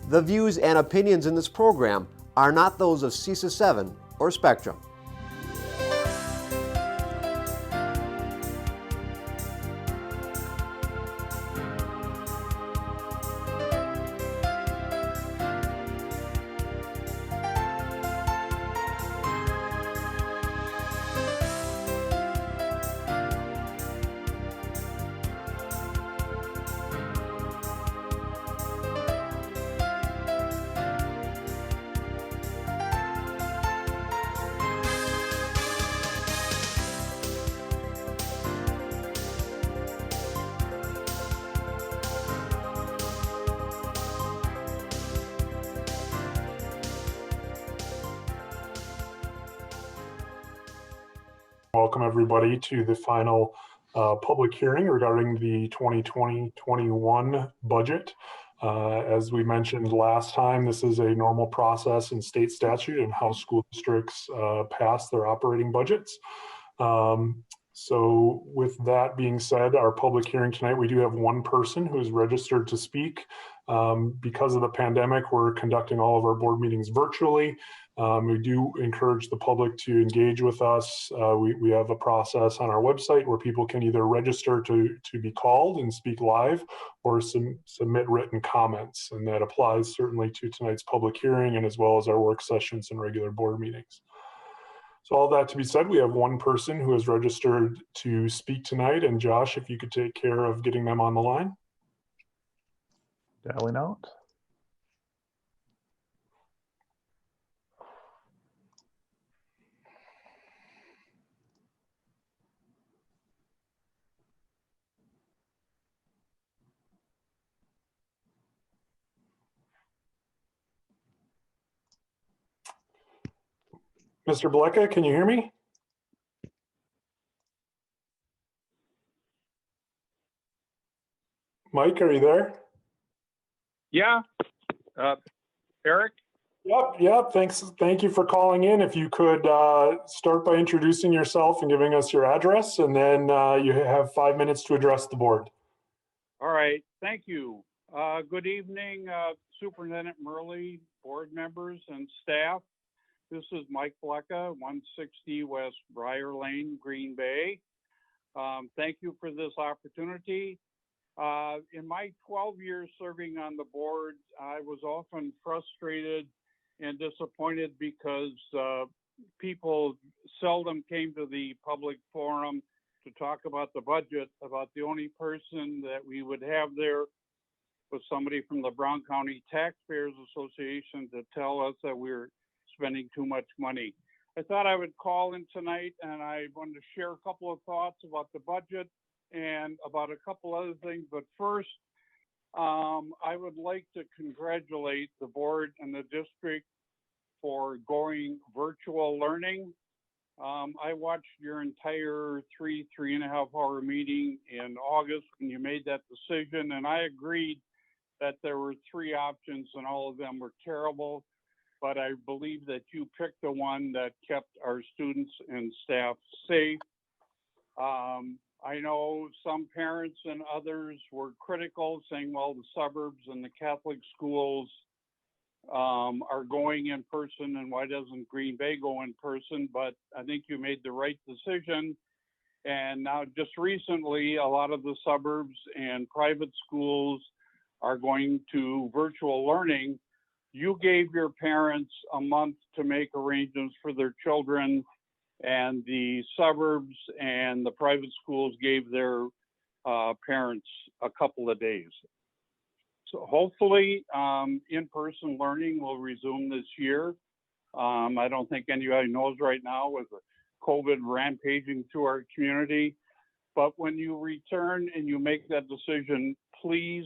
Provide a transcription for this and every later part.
The views and opinions in this program are not those of CISA 7 or Spectrum. Welcome everybody to the final public hearing regarding the 2020-21 budget. As we mentioned last time, this is a normal process in state statute and how school districts pass their operating budgets. So with that being said, our public hearing tonight, we do have one person who is registered to speak. Because of the pandemic, we're conducting all of our board meetings virtually. We do encourage the public to engage with us. We have a process on our website where people can either register to be called and speak live or submit written comments. And that applies certainly to tonight's public hearing and as well as our work sessions and regular board meetings. So all that to be said, we have one person who is registered to speak tonight. And Josh, if you could take care of getting them on the line. Dialing out. Mr. Becker, can you hear me? Mike, are you there? Yeah. Eric? Yep. Thanks. Thank you for calling in. If you could start by introducing yourself and giving us your address, and then you have 5 minutes to address the board. All right. Thank you. Good evening, Superintendent Murley, board members, and staff. This is Mike Becker, 160 West Briar Lane, Green Bay. Thank you for this opportunity. In my 12 years serving on the board, I was often frustrated and disappointed because people seldom came to the public forum to talk about the budget. About the only person that we would have there was somebody from the Brown County Taxpayers Association to tell us that we were spending too much money. I thought I would call in tonight and I wanted to share a couple of thoughts about the budget and about a couple other things. But first, I would like to congratulate the board and the district for going virtual learning. I watched your entire three and a half hour meeting in August when you made that decision, and I agreed that there were three options and all of them were terrible, but I believe that you picked the one that kept our students and staff safe. I know some parents and others were critical, saying, well, the suburbs and the Catholic schools are going in person, and why doesn't Green Bay go in person? But I think you made the right decision. And now just recently, a lot of the suburbs and private schools are going to virtual learning. You gave your parents a month to make arrangements for their children, and the suburbs and the private schools gave their parents a couple of days. So hopefully in-person learning will resume this year. I don't think anybody knows right now with COVID rampaging through our community, but when you return and you make that decision, please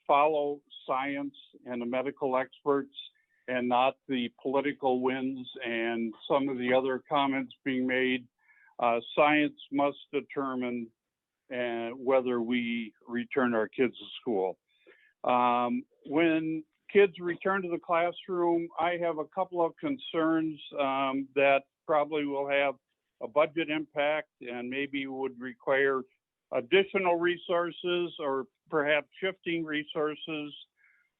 follow science and the medical experts and not the political winds and some of the other comments being made. Science must determine whether we return our kids to school. When kids return to the classroom, I have a couple of concerns that probably will have a budget impact and maybe would require additional resources or perhaps shifting resources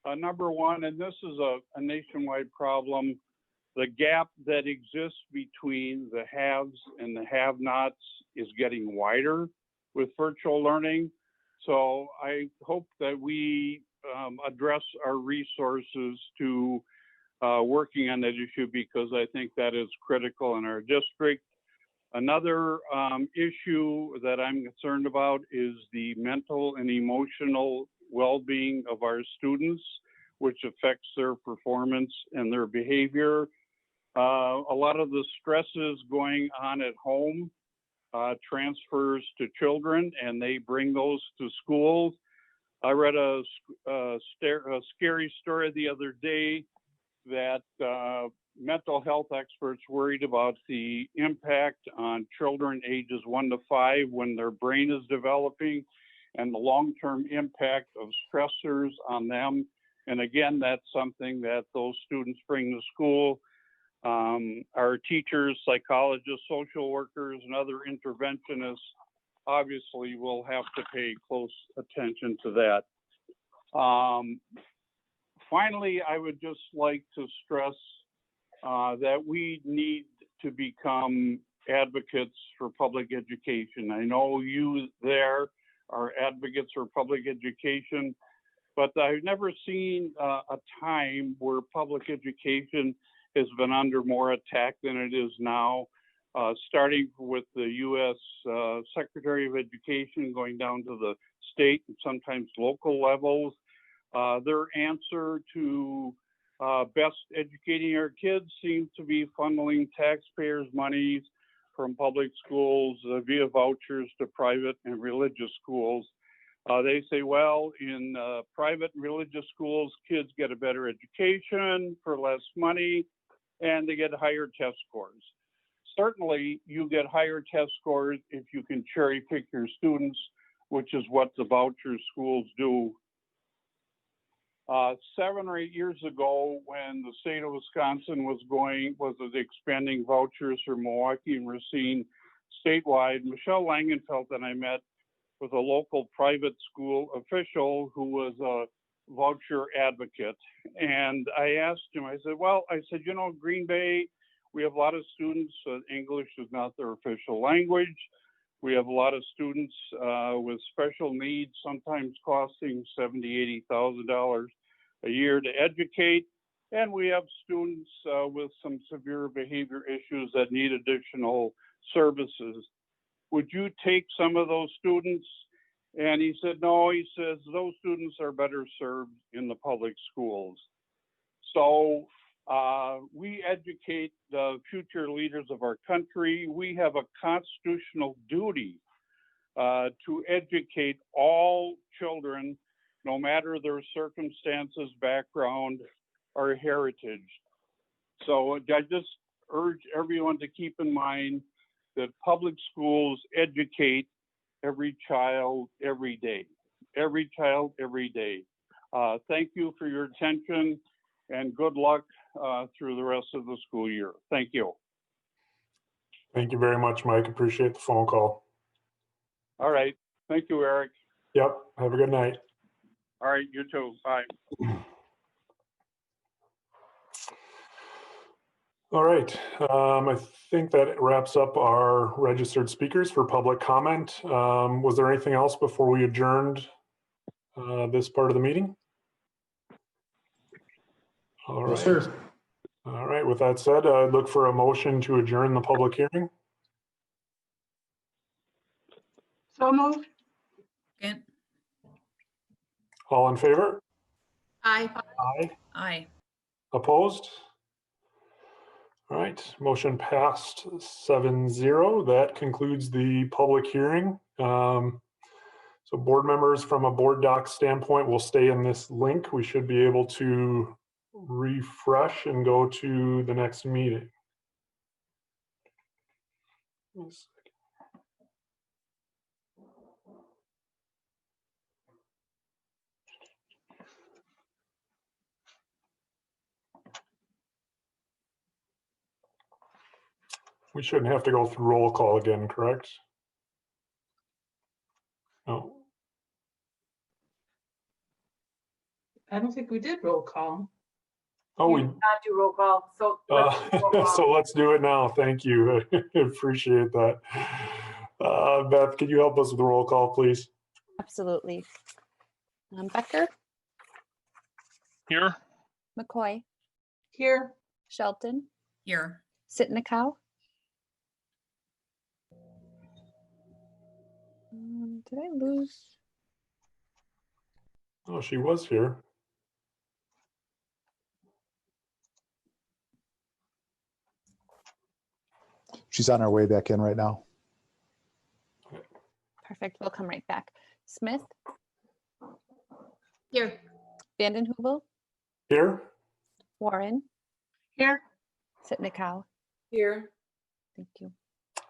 Number one, and this is a nationwide problem, the gap that exists between the haves and the have-nots is getting wider with virtual learning. So I hope that we address our resources to working on that issue, because I think that is critical in our district. Another issue that I'm concerned about is the mental and emotional well-being of our students, which affects their performance and their behavior. A lot of the stresses going on at home transfers to children, and they bring those to schools. I read a scary story the other day that mental health experts worried about the impact on children ages 1 to 5 when their brain is developing, and the long-term impact of stressors on them. And again, that's something that those students bring to school. Our teachers, psychologists, social workers, and other interventionists obviously will have to pay close attention to that. Finally, I would just like to stress that we need to become advocates for public education. I know you there are advocates for public education, but I've never seen a time where public education has been under more attack than it is now, starting with the U.S. Secretary of Education, going down to the state and sometimes local levels. Their answer to best educating our kids seems to be funneling taxpayers' monies from public schools via vouchers to private and religious schools. They say, well, in private and religious schools, kids get a better education for less money, and they get higher test scores. Certainly, you get higher test scores if you can cherry pick your students, which is what the voucher schools do. 7 or 8 years ago, when the state of Wisconsin was expanding vouchers for Milwaukee and Racine statewide, Michelle Langenfeld and I met with a local private school official who was a voucher advocate. And I asked him, I said, you know, Green Bay, we have a lot of students, English is not their official language. We have a lot of students with special needs, sometimes costing $70,000, $80,000 a year to educate. And we have students with some severe behavior issues that need additional services. Would you take some of those students? And he said, no, he says, those students are better served in the public schools. So we educate the future leaders of our country. We have a constitutional duty to educate all children, no matter their circumstances, background, or heritage. So I just urge everyone to keep in mind that public schools educate every child every day. Every child every day. Thank you for your attention, and good luck through the rest of the school year. Thank you. Thank you very much, Mike. Appreciate the phone call. All right. Thank you, Eric. Yep. Have a good night. All right. You too. Bye. All right. I think that wraps up our registered speakers for public comment. Was there anything else before we adjourned this part of the meeting? All right. Yes, sir. All right. With that said, I'd look for a motion to adjourn the public hearing. So moved. Second. All in favor? Aye. Aye. Aye. Opposed? All right, motion passed 7-0. That concludes the public hearing. So board members, from a board doc standpoint, will stay in this link. We should be able to refresh and go to the next meeting. We shouldn't have to go through roll call again, correct? No. I don't think we did roll call. Oh, we, Not do roll call, so. let's do roll call. so let's do it now. Thank you. Appreciate that. Beth, can you help us with the roll call, please? Absolutely. Becker, Here. McCoy, Here. Shelton, Here. Sitnikau. Did I lose? Oh, she was here. She's on her way back in right now. Perfect. We'll come right back. Smith, Here. Vanden Heuvel, Here? Warren, Here. Sitnikau. Here. Thank you.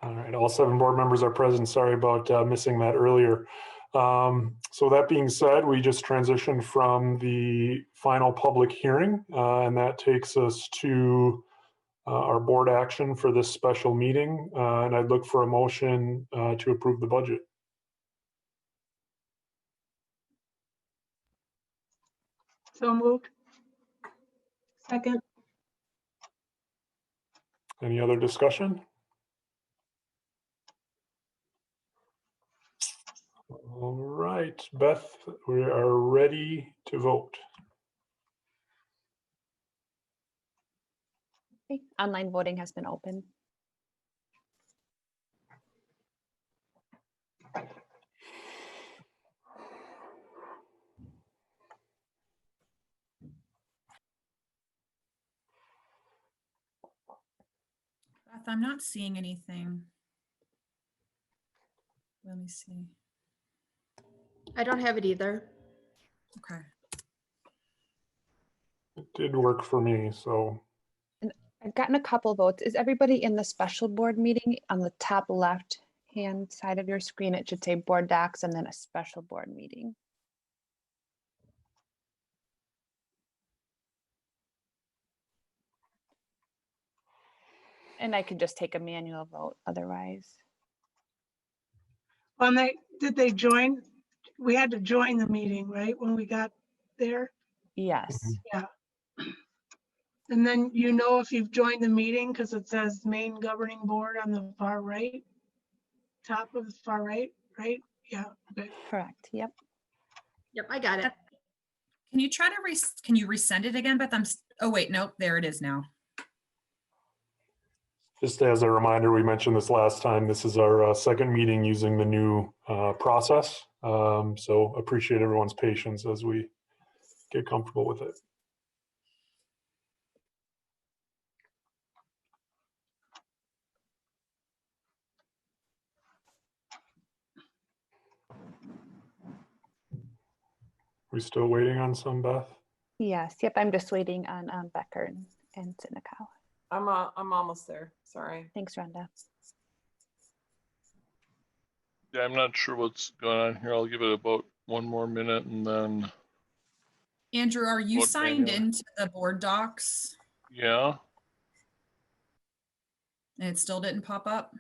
All right, all 7 board members are present. Sorry about missing that earlier. So that being said, we just transitioned from the final public hearing, and that takes us to our board action for this special meeting. And I'd look for a motion to approve the budget. So moved. Second. Any other discussion? All right, Beth, we are ready to vote. Okay. Online voting has been open. Beth, I'm not seeing anything. Let me see. I don't have it either. Okay. It did work for me, so. I've gotten a couple votes. Is everybody in the special board meeting? On the top left hand side of your screen, it should say board docs and then a special board meeting. And I could just take a manual vote otherwise. When did they join? We had to join the meeting, right? When we got there. Yes. And then you know if you've joined the meeting because it says main governing board on the far right. Top of the far right, right? Yeah. Okay. Correct. Yep. Yep, I got it. Can you try to can you resend it again, Beth? Oh wait, nope, there it is now. Just as a reminder, we mentioned this last time, this is our second meeting using the new process. So appreciate everyone's patience as we get comfortable with it. We still waiting on some, Beth? Yes. Yep. I'm just waiting on Becker and Sitnikau. I'm almost there. Sorry. Thanks, Rhonda. Yeah, I'm not sure what's going on here. I'll give it about 1 more minute and then. Andrew, are you What signed manual? into the board docs Yeah. and it still didn't pop up?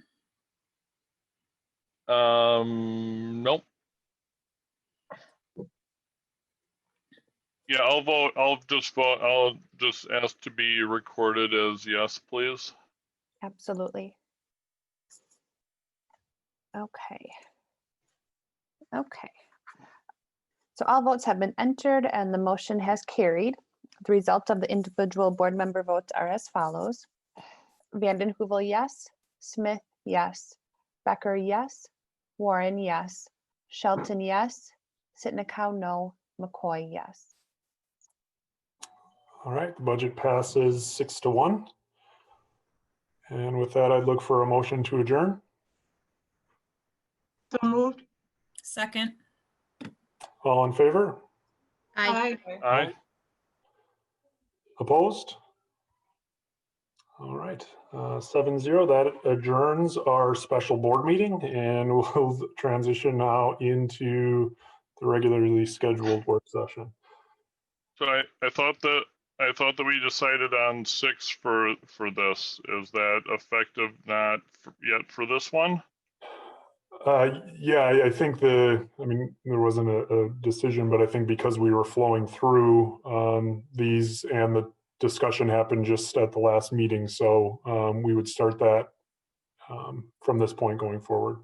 Nope. Yeah, I'll vote. I'll just vote. I'll just ask to be recorded as yes, please. Absolutely. Okay. Okay. So all votes have been entered and the motion has carried. The results of the individual board member votes are as follows. Vanden Heuvel, yes. Smith, yes. Becker, yes. Warren, yes. Shelton, yes. Sitnikau, no. McCoy, yes. All right, the budget passes 6-1. And with that, I'd look for a motion to adjourn. So moved. Second. All in favor? Aye. Aye. Opposed? All right, 7-0, that adjourns our special board meeting and we'll transition now into the regularly scheduled work session. So I thought that we decided on 6 for this. Is that effective not yet for this one? Yeah, I think there wasn't a decision, but I think because we were flowing through these and the discussion happened just at the last meeting, so we would start that from this point going forward.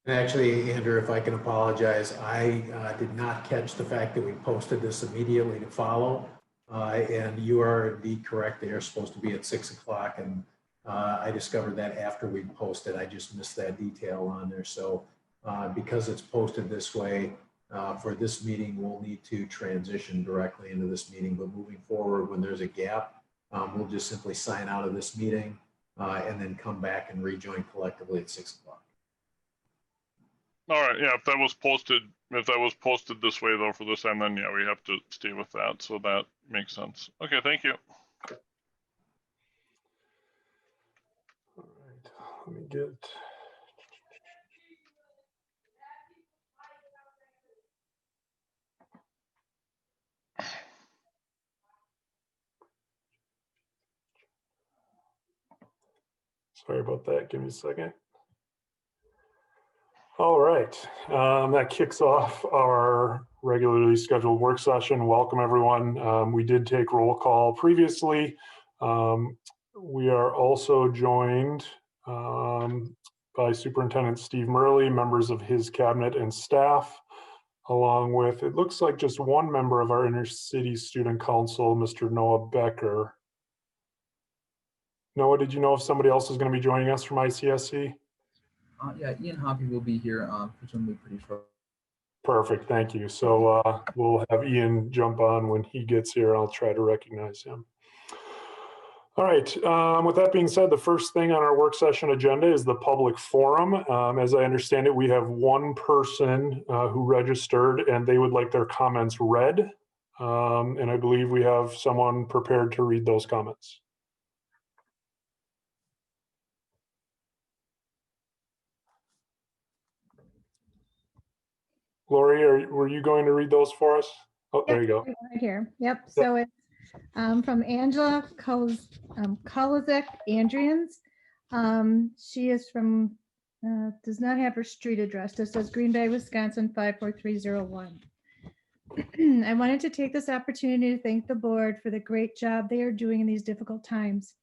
And actually, Andrew, if I can apologize, I did not catch the fact that we posted this immediately to follow. And you are indeed correct. They are supposed to be at 6 o'clock. And I discovered that after we posted. I just missed that detail on there. So because it's posted this way, for this meeting, we'll need to transition directly into this meeting. But moving forward, when there's a gap, we'll just simply sign out of this meeting and then come back and rejoin collectively at 6 o'clock. All right, yeah, if that was posted this way though for this time, then yeah, we have to stay with that. So that makes sense. Okay, thank you. All right, let me get. Sorry about that, give me a second. All right, that kicks off our regularly scheduled work session. Welcome everyone. We did take roll call previously. We are also joined by Superintendent Steve Murley, members of his cabinet and staff, along with, it looks like just one member of our Intercity Student Council, Mr. Noah Becker. Noah, did you know if somebody else is going to be joining us from ICSC? Yeah, Ian Hoppy will be here, presumably pretty short. Perfect, thank you. So we'll have Ian jump on when he gets here. I'll try to recognize him. All right, with that being said, the first thing on our work session agenda is the public forum. As I understand it, we have one person who registered and they would like their comments read. And I believe we have someone prepared to read those comments. Lori, were you going to read those for us? Oh, there you go. Right here. Yep. So it's from Angela Kolizek Andrians. She is from, does not have her street address. This says Green Bay, Wisconsin, 54301. I wanted to take this opportunity to thank the board for the great job they are doing in these difficult times.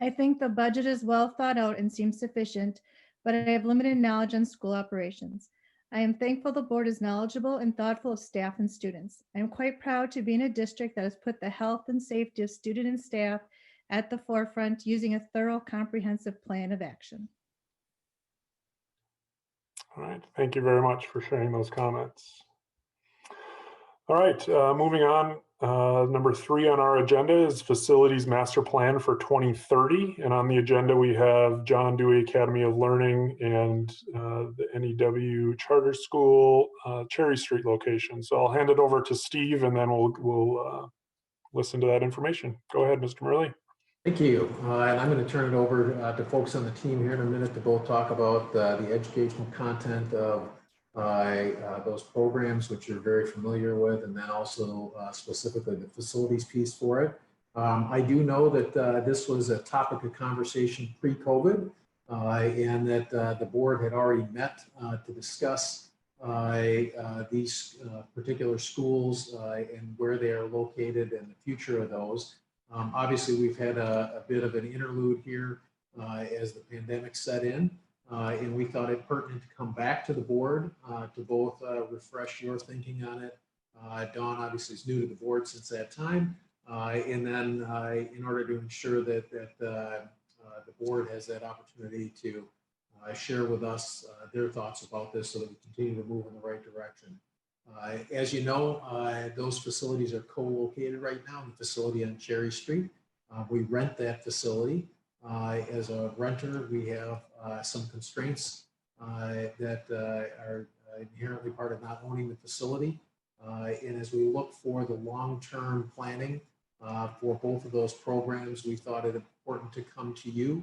I think the budget is well thought out and seems sufficient, but I have limited knowledge on school operations. I am thankful the board is knowledgeable and thoughtful of staff and students. I am quite proud to be in a district that has put the health and safety of student and staff at the forefront using a thorough, comprehensive plan of action. All right, thank you very much for sharing those comments. All right, moving on. Number 3 on our agenda is Facilities Master Plan for 2030. And on the agenda, we have John Dewey Academy of Learning and the NEW Charter School, Cherry Street location. So I'll hand it over to Steve and then we'll listen to that information. Go ahead, Mr. Murley. Thank you. And I'm going to turn it over to folks on the team here in a minute to both talk about the educational content of those programs, which you're very familiar with, and then also specifically the facilities piece for it. I do know that this was a topic of conversation pre-COVID, and that the board had already met to discuss these particular schools and where they are located and the future of those. Obviously, we've had a bit of an interlude here as the pandemic set in. And we thought it pertinent to come back to the board to both refresh your thinking on it. Dawn obviously is new to the board since that time. And then in order to ensure that the board has that opportunity to share with us their thoughts about this so that we continue to move in the right direction. As you know, those facilities are co-located right now in the facility on Cherry Street. We rent that facility. As a renter, we have some constraints that are inherently part of not owning the facility. And as we look for the long-term planning for both of those programs, we thought it important to come to you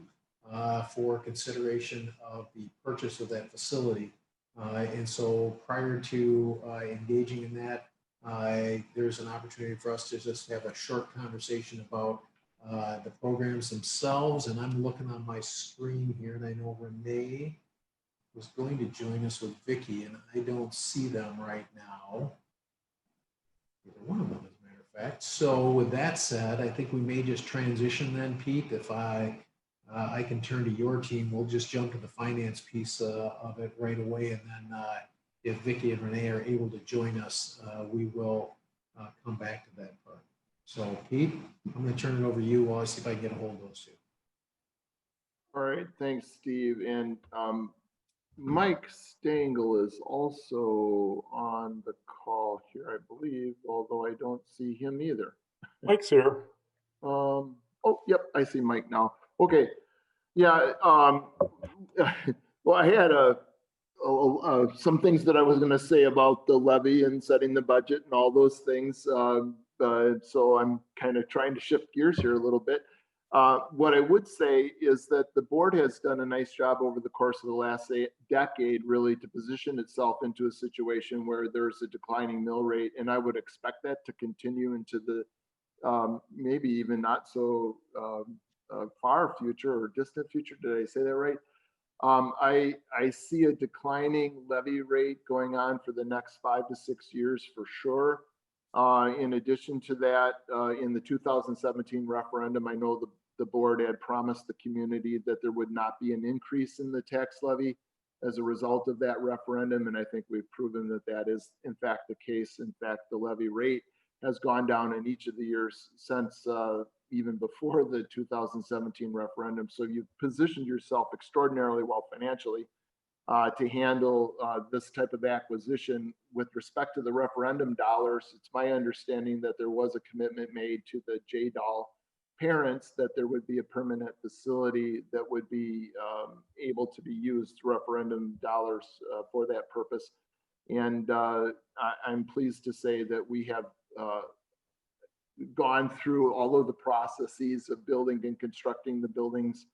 for consideration of the purchase of that facility. And so prior to engaging in that, there's an opportunity for us to just have a short conversation about the programs themselves. And I'm looking on my screen here and I know Renee was going to join us with Vicky, and I don't see them right now. Either one of them, as a matter of fact. So with that said, I think we may just transition then, Pete. If I can turn to your team, we'll just jump to the finance piece of it right away, and then if Vicky and Renee are able to join us, we will come back to that part. So Pete, I'm going to turn it over to you while I see if I can get a hold of those two. All right, thanks, Steve. And Mike Stengel is also on the call here, I believe, although I don't see him either. Mike's here. Oh, yep, I see Mike now. Okay, yeah. Well, I had some things that I was going to say about the levy and setting the budget and all those things. So I'm kind of trying to shift gears here a little bit. What I would say is that the board has done a nice job over the course of the last decade, really, to position itself into a situation where there's a declining mill rate, and I would expect that to continue into the maybe even not so far future or distant future. Did I say that right? I see a declining levy rate going on for the next 5 to 6 years for sure. In addition to that, in the 2017 referendum, I know the board had promised the community that there would not be an increase in the tax levy as a result of that referendum, and I think we've proven that that is in fact the case. In fact, the levy rate has gone down in each of the years since even before the 2017 referendum. So you've positioned yourself extraordinarily well financially to handle this type of acquisition. With respect to the referendum dollars, it's my understanding that there was a commitment made to the JDOL parents that there would be a permanent facility that would be able to be used referendum dollars for that purpose. And I'm pleased to say that we have gone through all of the processes of building and constructing the buildings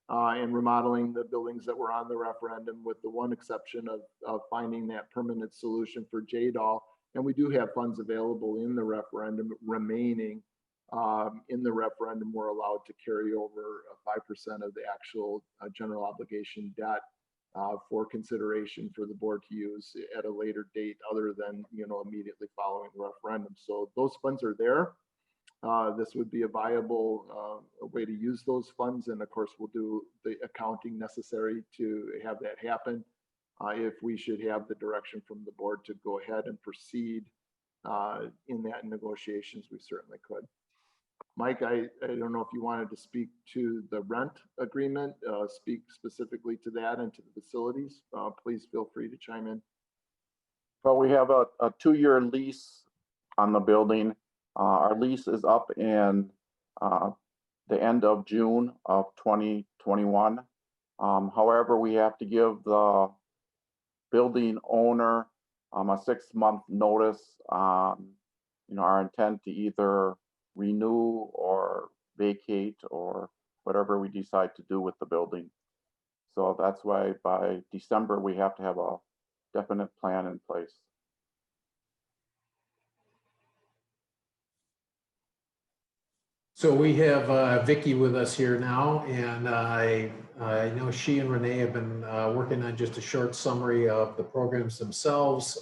and remodeling the buildings that were on the referendum, with the one exception of finding that permanent solution for JDOL. And we do have funds available in the referendum remaining. In the referendum, we're allowed to carry over 5% of the actual general obligation debt for consideration for the board to use at a later date, other than immediately following the referendum. So those funds are there. This would be a viable way to use those funds, and of course we'll do the accounting necessary to have that happen. If we should have the direction from the board to go ahead and proceed in that negotiations, we certainly could. Mike, I don't know if you wanted to speak to the rent agreement, speak specifically to that and to the facilities. Please feel free to chime in. Well, we have a 2-year lease on the building. Our lease is up in the end of June of 2021. However, we have to give the building owner a 6-month notice on our intent to either renew or vacate or whatever we decide to do with the building. So that's why by December we have to have a definite plan in place. So we have Vicky with us here now, and I know she and Renee have been working on just a short summary of the programs themselves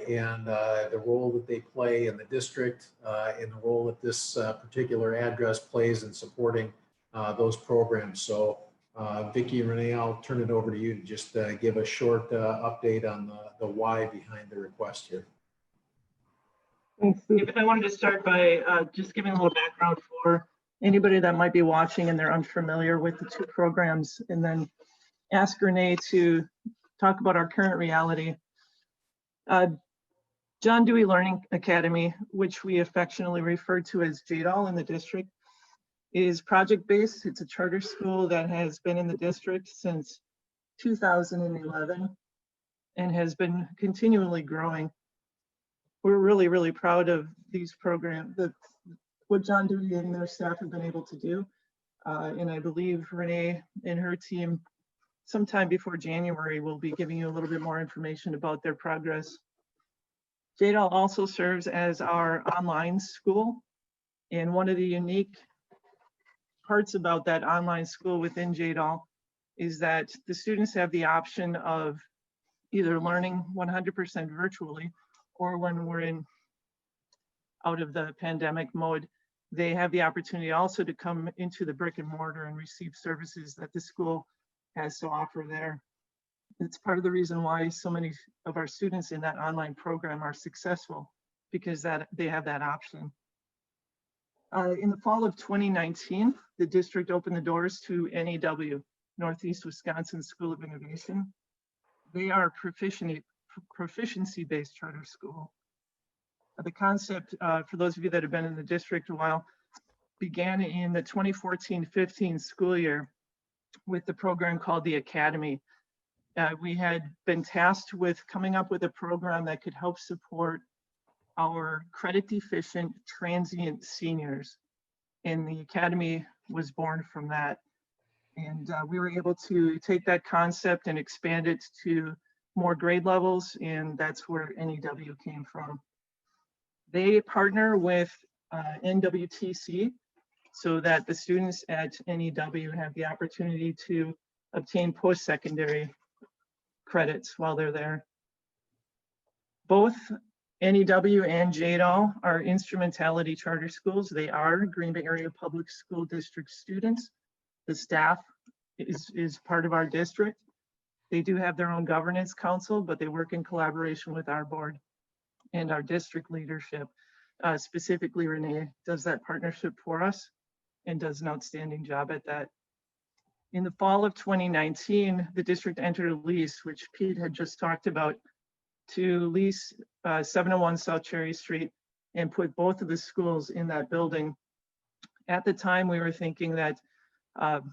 and the role that they play in the district and the role that this particular address plays in supporting those programs. So Vicky and Renee, I'll turn it over to you to just give a short update on the why behind the request here. Thanks, Steve. I wanted to start by just giving a little background for anybody that might be watching and they're unfamiliar with the two programs, and then ask Renee to talk about our current reality. John Dewey Learning Academy, which we affectionately refer to as JDOL in the district, is project-based. It's a charter school that has been in the district since 2011 and has been continually growing. We're really, really proud of these programs, what John Dewey and their staff have been able to do. And I believe Renee and her team, sometime before January, will be giving you a little bit more information about their progress. JDOL also serves as our online school. And one of the unique parts about that online school within JDOL is that the students have the option of either learning 100% virtually, or when we're out of the pandemic mode, they have the opportunity also to come into the brick and mortar and receive services that the school has to offer there. It's part of the reason why so many of our students in that online program are successful, because they have that option. In the fall of 2019, the district opened the doors to NEW, Northeast Wisconsin School of Innovation. They are a proficiency-based charter school. The concept, for those of you that have been in the district a while, began in the 2014-15 school year with the program called the Academy. We had been tasked with coming up with a program that could help support our credit deficient transient seniors. And the Academy was born from that. And we were able to take that concept and expand it to more grade levels, and that's where NEW came from. They partner with NWTC so that the students at NEW have the opportunity to obtain post-secondary credits while they're there. Both NEW and JDAL are instrumentality charter schools. They are Green Bay Area Public School District students. The staff is part of our district. They do have their own governance council, but they work in collaboration with our board and our district leadership. Specifically, Renee does that partnership for us and does an outstanding job at that. In the fall of 2019, the district entered a lease, which Pete had just talked about, to lease 701 South Cherry Street and put both of the schools in that building. At the time, we were thinking that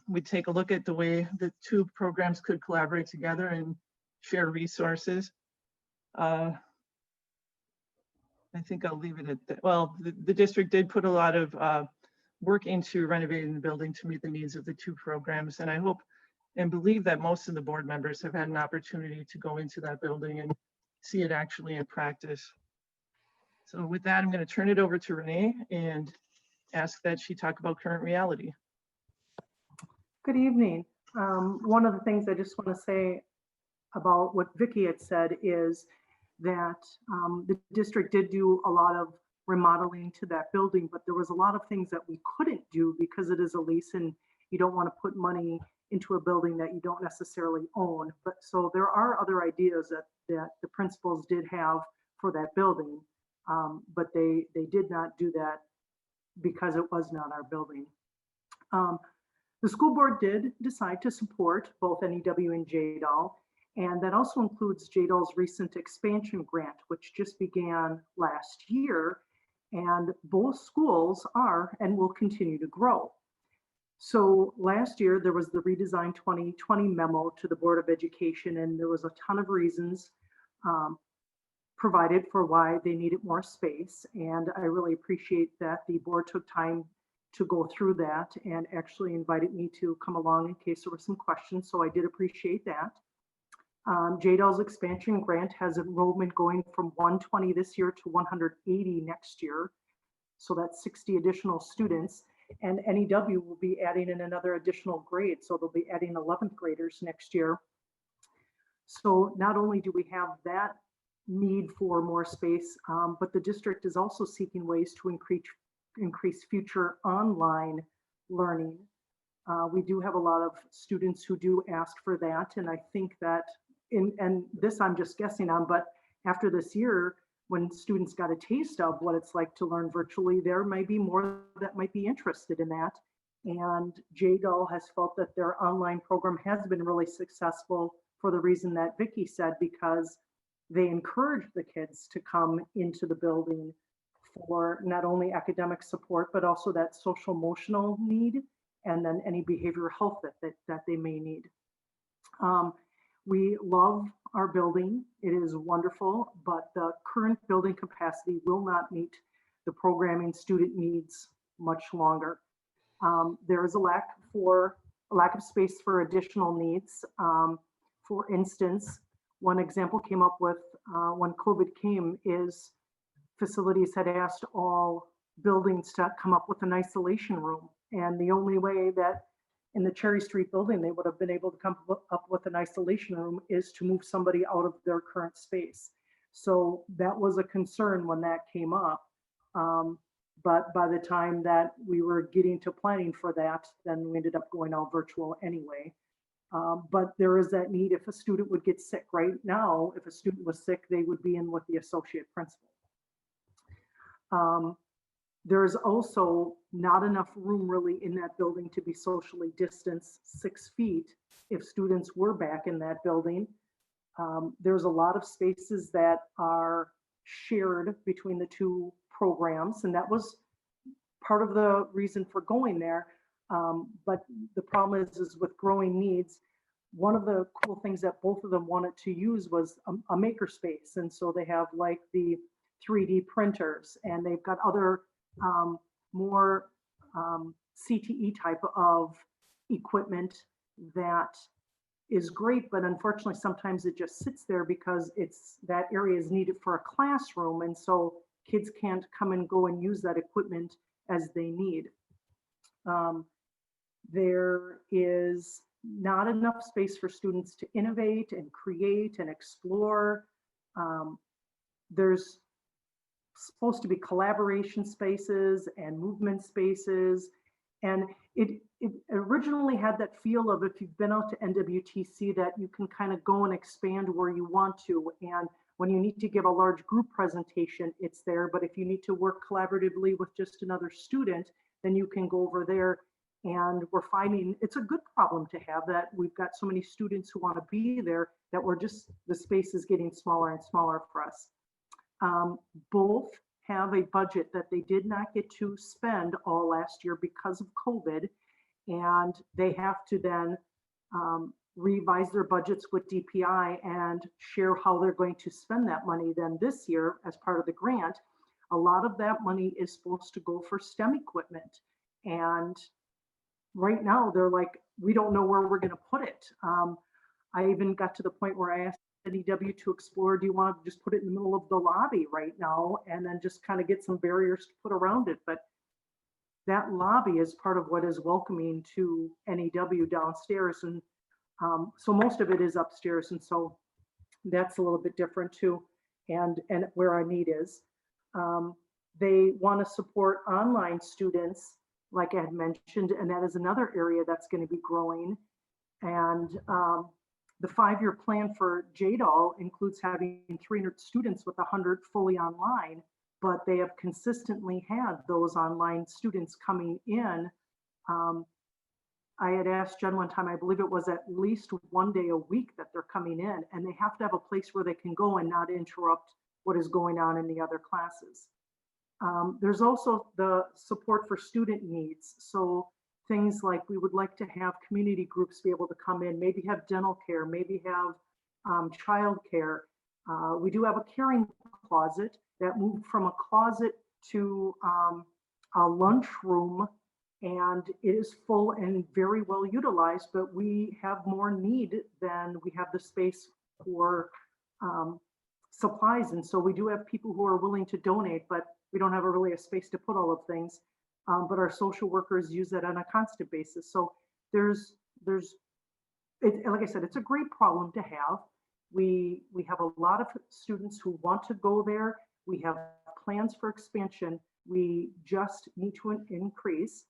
we'd take a look at the way the two programs could collaborate together and share resources. I think I'll leave it at that. Well, the district did put a lot of work into renovating the building to meet the needs of the two programs. And I hope and believe that most of the board members have had an opportunity to go into that building and see it actually in practice. So with that, I'm going to turn it over to Renee and ask that she talk about current reality. Good evening. One of the things I just want to say about what Vicki had said is that the district did do a lot of remodeling to that building, but there was a lot of things that we couldn't do because it is a lease and you don't want to put money into a building that you don't necessarily own. But so there are other ideas that the principals did have for that building, but they did not do that because it was not our building. The school board did decide to support both NEW and JDAL, and that also includes JDAL's recent expansion grant, which just began last year, and both schools are and will continue to grow. So last year, there was the Redesign 2020 memo to the Board of Education, and there was a ton of reasons provided for why they needed more space. And I really appreciate that the board took time to go through that and actually invited me to come along in case there were some questions. So I did appreciate that. JDAL's expansion grant has enrollment going from 120 this year to 180 next year. So that's 60 additional students. And NEW will be adding in another additional grade. So they'll be adding 11th graders next year. So not only do we have that need for more space, but the district is also seeking ways to increase future online learning. We do have a lot of students who do ask for that. And I think that, and this I'm just guessing on, but after this year, when students got a taste of what it's like to learn virtually, there might be more that might be interested in that. And JDAL has felt that their online program has been really successful for the reason that Vicki said, because they encourage the kids to come into the building for not only academic support, but also that social emotional need, and then any behavioral health that they may need. We love our building. It is wonderful, but the current building capacity will not meet the programming student needs much longer. There is a lack of space for additional needs. For instance, one example came up with when COVID came is facilities had asked all buildings to come up with an isolation room. And the only way that in the Cherry Street building, they would have been able to come up with an isolation room, is to move somebody out of their current space. So that was a concern when that came up. But by the time that we were getting to planning for that, then we ended up going all virtual anyway. But there is that need if a student would get sick. Right now, if a student was sick, they would be in with the associate principal. There is also not enough room really in that building to be socially distanced 6 feet if students were back in that building. There's a lot of spaces that are shared between the two programs, and that was part of the reason for going there. But the problem is with growing needs, one of the cool things that both of them wanted to use was a maker space. And so they have like the 3D printers, and they've got other more CTE type of equipment that is great, but unfortunately sometimes it just sits there because that area is needed for a classroom, and so kids can't come and go and use that equipment as they need. There is not enough space for students to innovate and create and explore. There's supposed to be collaboration spaces and movement spaces. And it originally had that feel of, if you've been out to NWTC, that you can kind of go and expand where you want to. And when you need to give a large group presentation, it's there. But if you need to work collaboratively with just another student, then you can go over there. And we're finding it's a good problem to have, that we've got so many students who want to be there that the space is getting smaller and smaller for us. Both have a budget that they did not get to spend all last year because of COVID, and they have to then revise their budgets with DPI and share how they're going to spend that money then this year as part of the grant. A lot of that money is supposed to go for STEM equipment, and right now they're like, we don't know where we're going to put it. I even got to the point where I asked NEW to explore, do you want to just put it in the middle of the lobby right now and then just kind of get some barriers to put around it? But that lobby is part of what is welcoming to NEW downstairs, and so most of it is upstairs, and so that's a little bit different too, and where our need is. They want to support online students, like I had mentioned, and that is another area that's going to be growing. And the 5-year plan for JDOL includes having 300 students with 100 fully online, but they have consistently had those online students coming in. I had asked Jen one time, I believe it was at least one day a week that they're coming in, and they have to have a place where they can go and not interrupt what is going on in the other classes. There's also the support for student needs. So things like, we would like to have community groups be able to come in, maybe have dental care, maybe have child care. We do have a caring closet that moved from a closet to a lunchroom, and it is full and very well utilized, but we have more need than we have the space for supplies. And so we do have people who are willing to donate, but we don't have really a space to put all of things. But our social workers use that on a constant basis. So like I said, it's a great problem to have. We have a lot of students who want to go there. We have plans for expansion. We just need to increase.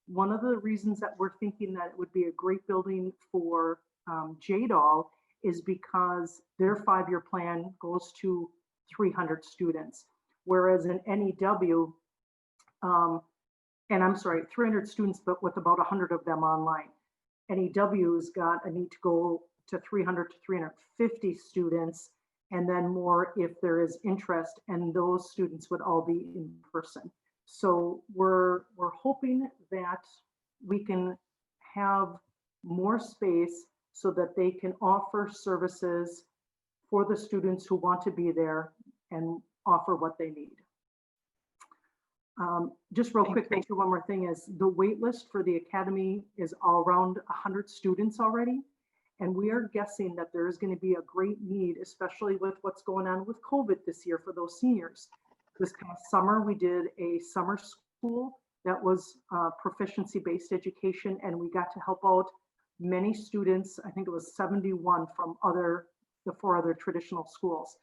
One of the reasons that we're thinking that it would be a great building for JDOL is because their 5-year plan goes to 300 students, whereas in NEW, and I'm sorry, 300 students, but with about 100 of them online. NEW's got a need to go to 300 to 350 students, and then more if there is interest, and those students would all be in person. So we're hoping that we can have more space so that they can offer services for the students who want to be there and offer what they need. Just real quick, thank you. One more thing is the wait list for the academy is all around 100 students already. And we are guessing that there is going to be a great need, especially with what's going on with COVID this year for those seniors. This past summer, we did a summer school that was proficiency-based education, and we got to help out many students. I think it was 71 from the 4 other traditional schools.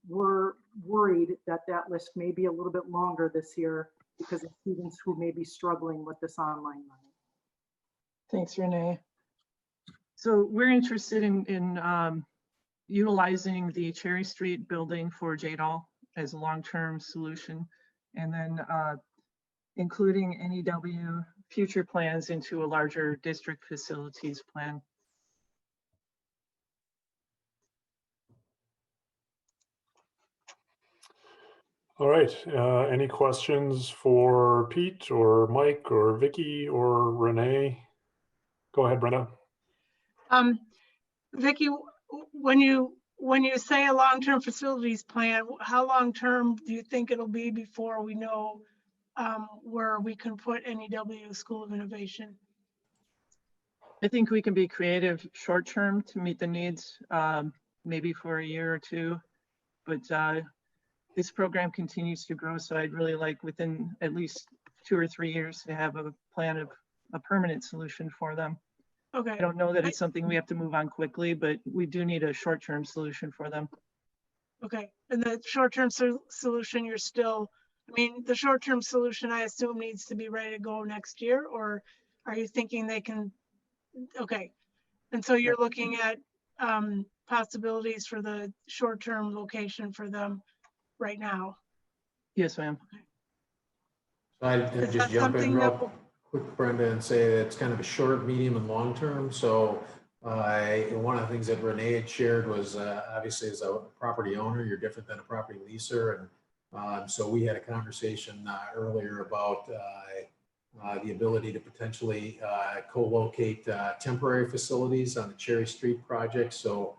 We're worried that that list may be a little bit longer this year because of students who may be struggling with this online learning. Thanks, Renee. So we're interested in utilizing the Cherry Street building for JDAL as a long-term solution, and then including NEW future plans into a larger district facilities plan. All right, any questions for Pete or Mike or Vicky or Renee? Go ahead, Brenda. Vicky, when you say a long-term facilities plan, how long-term do you think it'll be before we know where we can put NEW School of Innovation? I think we can be creative short-term to meet the needs, maybe for a year or two, but this program continues to grow. So I'd really like within at least 2 or 3 years to have a plan of a permanent solution for them. Okay. I don't know that it's something we have to move on quickly, but we do need a short-term solution for them. Okay, and the short-term solution, you're still, I mean, the short-term solution, I assume needs to be ready to go next year, or are you thinking they can, okay. And so you're looking at possibilities for the short-term location for them right now? Yes, ma'am. I'd just jump in real quick, Brenda, and say that it's kind of a short, medium, and long term. So one of the things that Renee had shared was obviously as a property owner, you're different than a property leaser. And so we had a conversation earlier about the ability to potentially co-locate temporary facilities on the Cherry Street project. So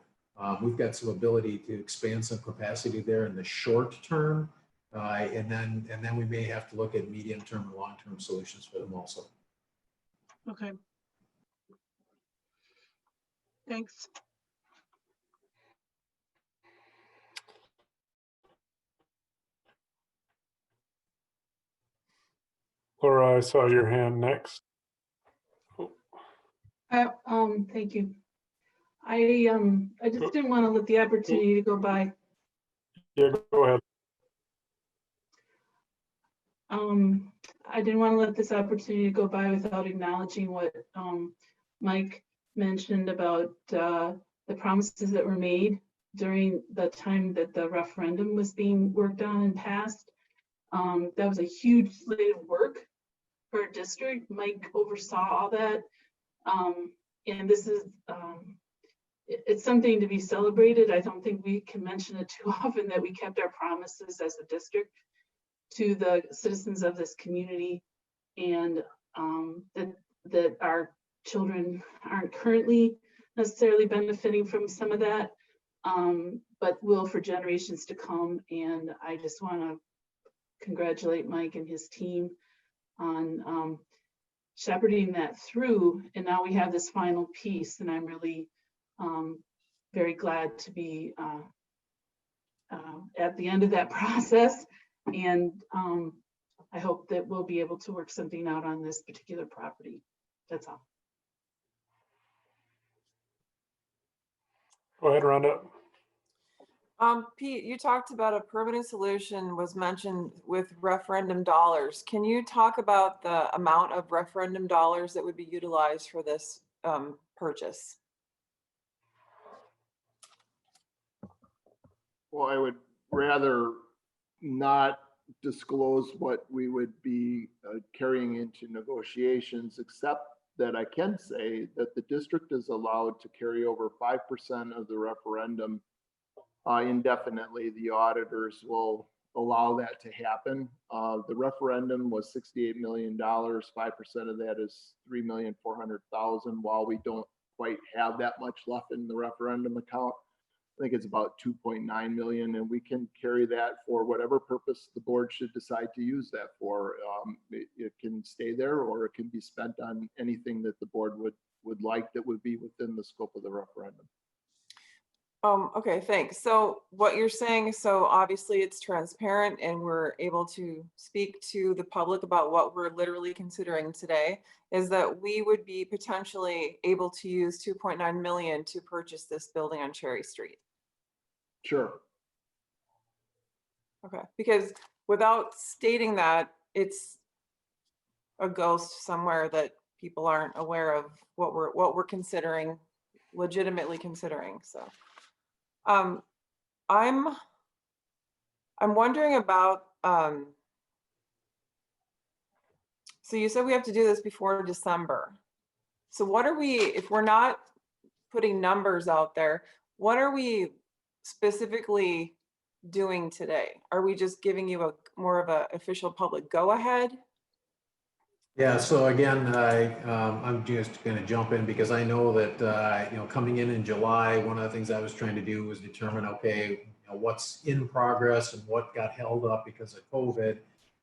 we've got some ability to expand some capacity there in the short term. And then we may have to look at medium-term and long-term solutions for them also. Okay. Thanks. Laura, I saw your hand next. Thank you. I just didn't want to let the opportunity to go by. Yeah, go ahead. I didn't want to let this opportunity go by without acknowledging what Mike mentioned about the promises that were made during the time that the referendum was being worked on and passed. That was a huge slate of work for our district. Mike oversaw all that. And this is, it's something to be celebrated. I don't think we can mention it too often that we kept our promises as a district to the citizens of this community, and that our children aren't currently necessarily benefiting from some of that, but will for generations to come. And I just want to congratulate Mike and his team on shepherding that through. And now we have this final piece, and I'm really very glad to be at the end of that process. And I hope that we'll be able to work something out on this particular property. That's all. Go ahead, Rhonda. Pete, you talked about a permanent solution was mentioned with referendum dollars. Can you talk about the amount of referendum dollars that would be utilized for this purchase? Well, I would rather not disclose what we would be carrying into negotiations, except that I can say that the district is allowed to carry over 5% of the referendum indefinitely. The auditors will allow that to happen. The referendum was $68 million. 5% of that is $3,400,000. While we don't quite have that much left in the referendum account, I think it's about 2.9 million, and we can carry that for whatever purpose the board should decide to use that for. It can stay there, or it can be spent on anything that the board would like that would be within the scope of the referendum. Okay, thanks. So what you're saying, so obviously it's transparent and we're able to speak to the public about what we're literally considering today, is that we would be potentially able to use 2.9 million to purchase this building on Cherry Street. Sure. Okay, because without stating that, it's a ghost somewhere that people aren't aware of what we're considering, legitimately considering. So I'm wondering about so you said we have to do this before December. So what are we, if we're not putting numbers out there, what are we specifically doing today? Are we just giving you a more of a official public go ahead? Yeah, so again, I'm just going to jump in because I know that, you know, coming in July, one of the things I was trying to do was determine, okay, you know, what's in progress and what got held up because of COVID.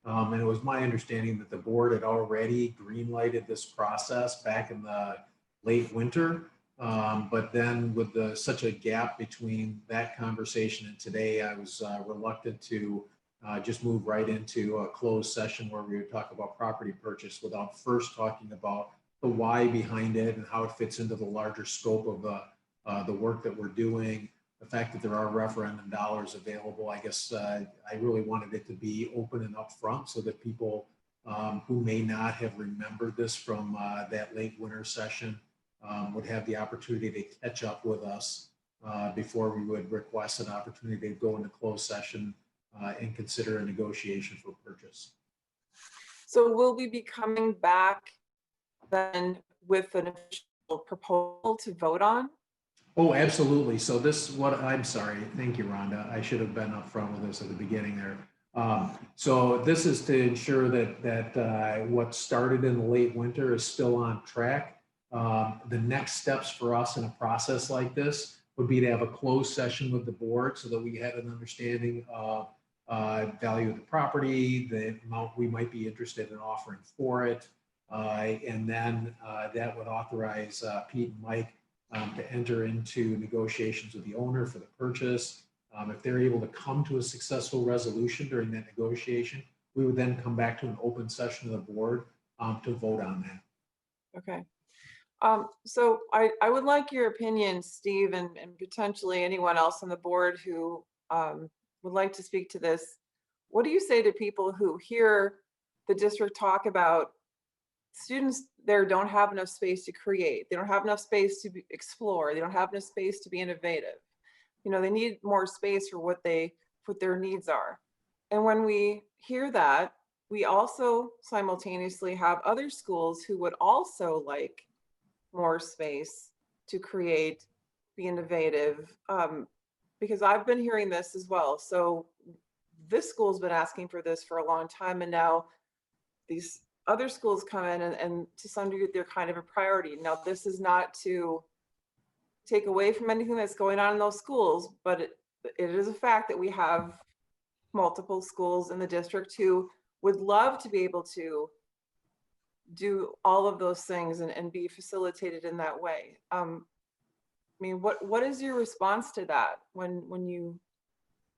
And it was my understanding that the board had already green-lighted this process back in the late winter. But then with such a gap between that conversation and today, I was reluctant to just move right into a closed session where we would talk about property purchase without first talking about the why behind it and how it fits into the larger scope of the work that we're doing. The fact that there are referendum dollars available, I guess I really wanted it to be open and upfront so that people who may not have remembered this from that late winter session would have the opportunity to catch up with us before we would request an opportunity to go into closed session and consider a negotiation for purchase. So will we be coming back then with an official proposal to vote on? Oh, absolutely. So this, I'm sorry. Thank you, Rhonda. I should have been upfront with this at the beginning there. So this is to ensure that what started in the late winter is still on track. The next steps for us in a process like this would be to have a closed session with the board so that we had an understanding of value of the property, the amount we might be interested in offering for it. And then that would authorize Pete and Mike to enter into negotiations with the owner for the purchase. If they're able to come to a successful resolution during that negotiation, we would then come back to an open session of the board to vote on that. Okay. So I would like your opinion, Steve, and potentially anyone else on the board who would like to speak to this. What do you say to people who hear the district talk about students there don't have enough space to create, they don't have enough space to explore, they don't have enough space to be innovative? You know, they need more space for what their needs are. And when we hear that, we also simultaneously have other schools who would also like more space to create, be innovative, because I've been hearing this as well. So this school's been asking for this for a long time, and now these other schools come in and to some degree they're kind of a priority. Now, this is not to take away from anything that's going on in those schools, but it is a fact that we have multiple schools in the district who would love to be able to do all of those things and be facilitated in that way. I mean, what is your response to that when you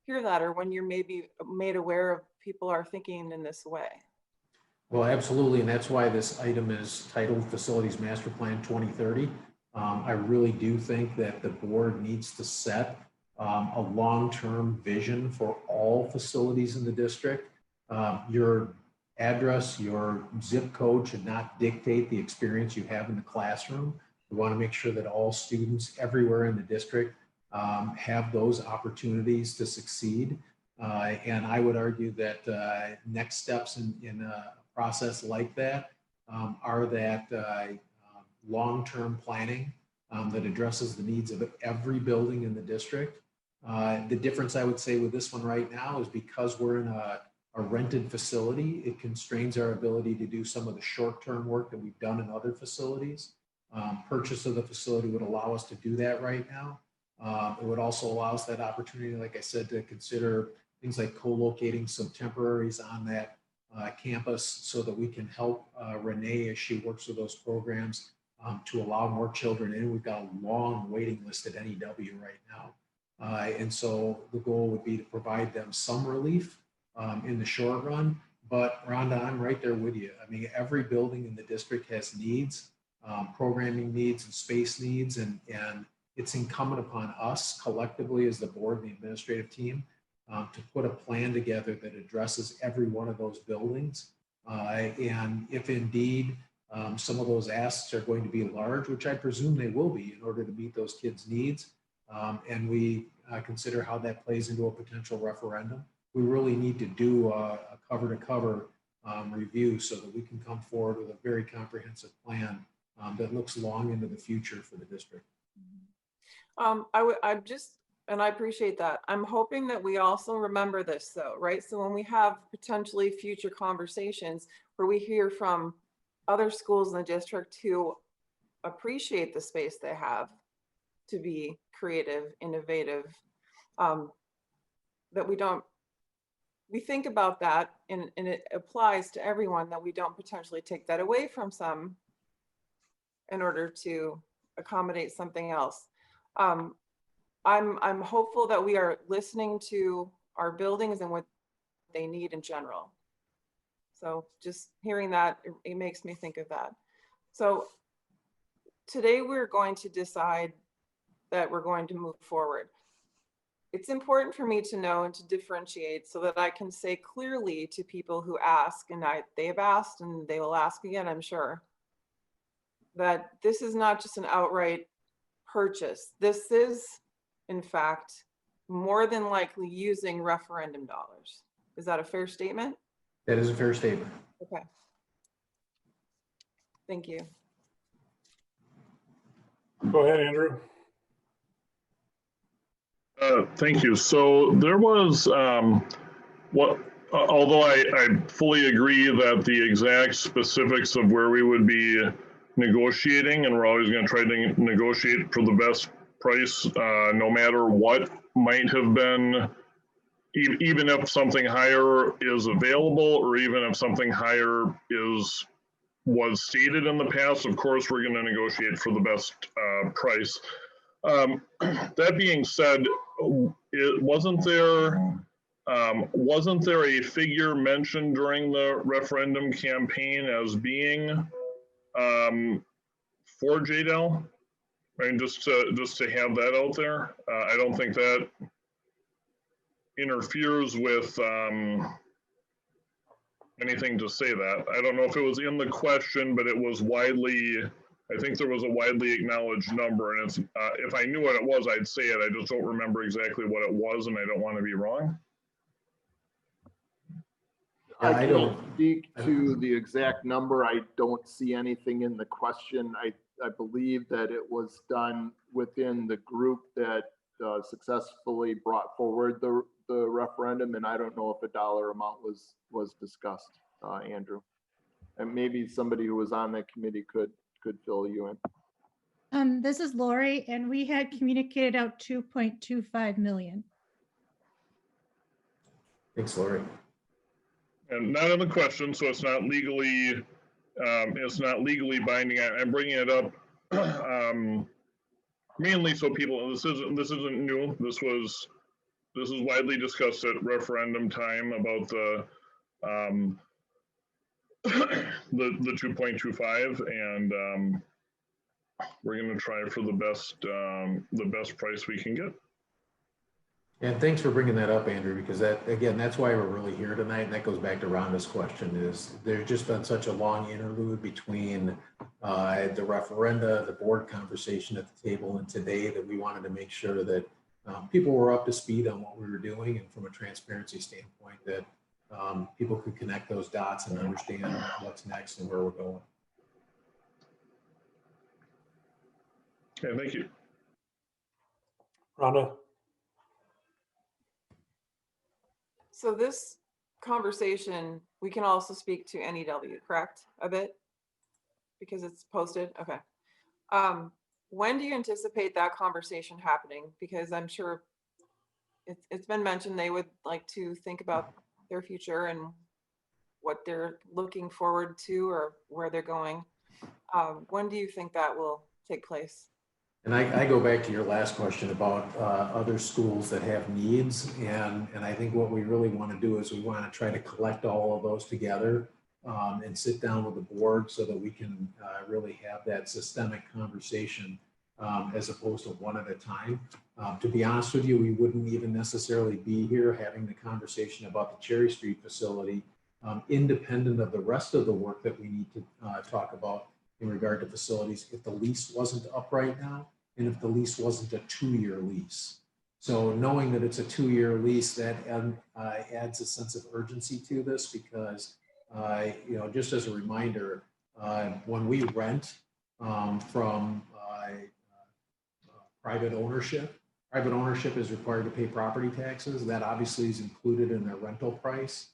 hear that, or when you're maybe made aware of people are thinking in this way? Well, absolutely, and that's why this item is titled Facilities Master Plan 2030. I really do think that the board needs to set a long-term vision for all facilities in the district. Your address, your zip code should not dictate the experience you have in the classroom. We want to make sure that all students everywhere in the district have those opportunities to succeed. And I would argue that next steps in a process like that are that long-term planning that addresses the needs of every building in the district. The difference I would say with this one right now is because we're in a rented facility, it constrains our ability to do some of the short-term work that we've done in other facilities. Purchase of the facility would allow us to do that right now. It would also allow us that opportunity, like I said, to consider things like co-locating some temporaries on that campus so that we can help Renee as she works with those programs to allow more children in. We've got a long waiting list at NEW right now. And so the goal would be to provide them some relief in the short run. But Rhonda, I'm right there with you. I mean, every building in the district has needs, programming needs and space needs, and it's incumbent upon us collectively as the board and the administrative team to put a plan together that addresses every one of those buildings. And if indeed some of those asks are going to be large, which I presume they will be in order to meet those kids' needs, and we consider how that plays into a potential referendum, we really need to do a cover-to-cover review so that we can come forward with a very comprehensive plan that looks long into the future for the district. And I appreciate that. I'm hoping that we also remember this though, right? So when we have potentially future conversations where we hear from other schools in the district who appreciate the space they have to be creative, innovative, that we think about that and it applies to everyone, that we don't potentially take that away from some in order to accommodate something else. I'm hopeful that we are listening to our buildings and what they need in general. So just hearing that, it makes me think of that. So today we're going to decide that we're going to move forward. It's important for me to know and to differentiate so that I can say clearly to people who ask, and they have asked and they will ask again, I'm sure, that this is not just an outright purchase. This is, in fact, more than likely using referendum dollars. Is that a fair statement? That is a fair statement. Okay. Thank you. Go ahead, Andrew. Thank you. So there was, although I fully agree that the exact specifics of where we would be negotiating, and we're always going to try to negotiate for the best price, no matter what might have been, even if something higher is available, or even if something higher was stated in the past, of course, we're going to negotiate for the best price. That being said, wasn't there a figure mentioned during the referendum campaign as being for JDL? I mean, just to have that out there. I don't think that interferes with anything to say that. I don't know if it was in the question, but it was widely, I think there was a widely acknowledged number, and it's, if I knew what it was, I'd say it. I just don't remember exactly what it was, and I don't want to be wrong. I can't speak to the exact number. I don't see anything in the question. I believe that it was done within the group that successfully brought forward the referendum, and I don't know if a dollar amount was discussed, Andrew. And maybe somebody who was on that committee could fill you in. This is Lori, and we had communicated out 2.25 million. Thanks, Lori. And not in the question, so it's not legally binding. I'm bringing it up mainly so people. This isn't new. This was widely discussed at referendum time about the 2.25, and we're going to try for the best price we can get. And thanks for bringing that up, Andrew, because that's why we're really here tonight. And that goes back to Rhonda's question, is there's just been such a long interlude between the referenda, the board conversation at the table, and today, that we wanted to make sure that people were up to speed on what we were doing, and from a transparency standpoint, that people could connect those dots and understand what's next and where we're going. Okay, thank you. Rhonda? So this conversation, we can also speak to NEW, correct? A bit? Because it's posted? Okay. When do you anticipate that conversation happening? Because I'm sure it's been mentioned they would like to think about their future and what they're looking forward to or where they're going. When do you think that will take place? And I go back to your last question about other schools that have needs. And I think what we really want to do is we want to try to collect all of those together and sit down with the board so that we can really have that systemic conversation as opposed to one at a time. To be honest with you, we wouldn't even necessarily be here having the conversation about the Cherry Street facility independent of the rest of the work that we need to talk about in regard to facilities if the lease wasn't up right now and if the lease wasn't a 2-year lease. So knowing that it's a 2-year lease, that adds a sense of urgency to this because, you know, just as a reminder, when we rent from private ownership is required to pay property taxes. That obviously is included in their rental price.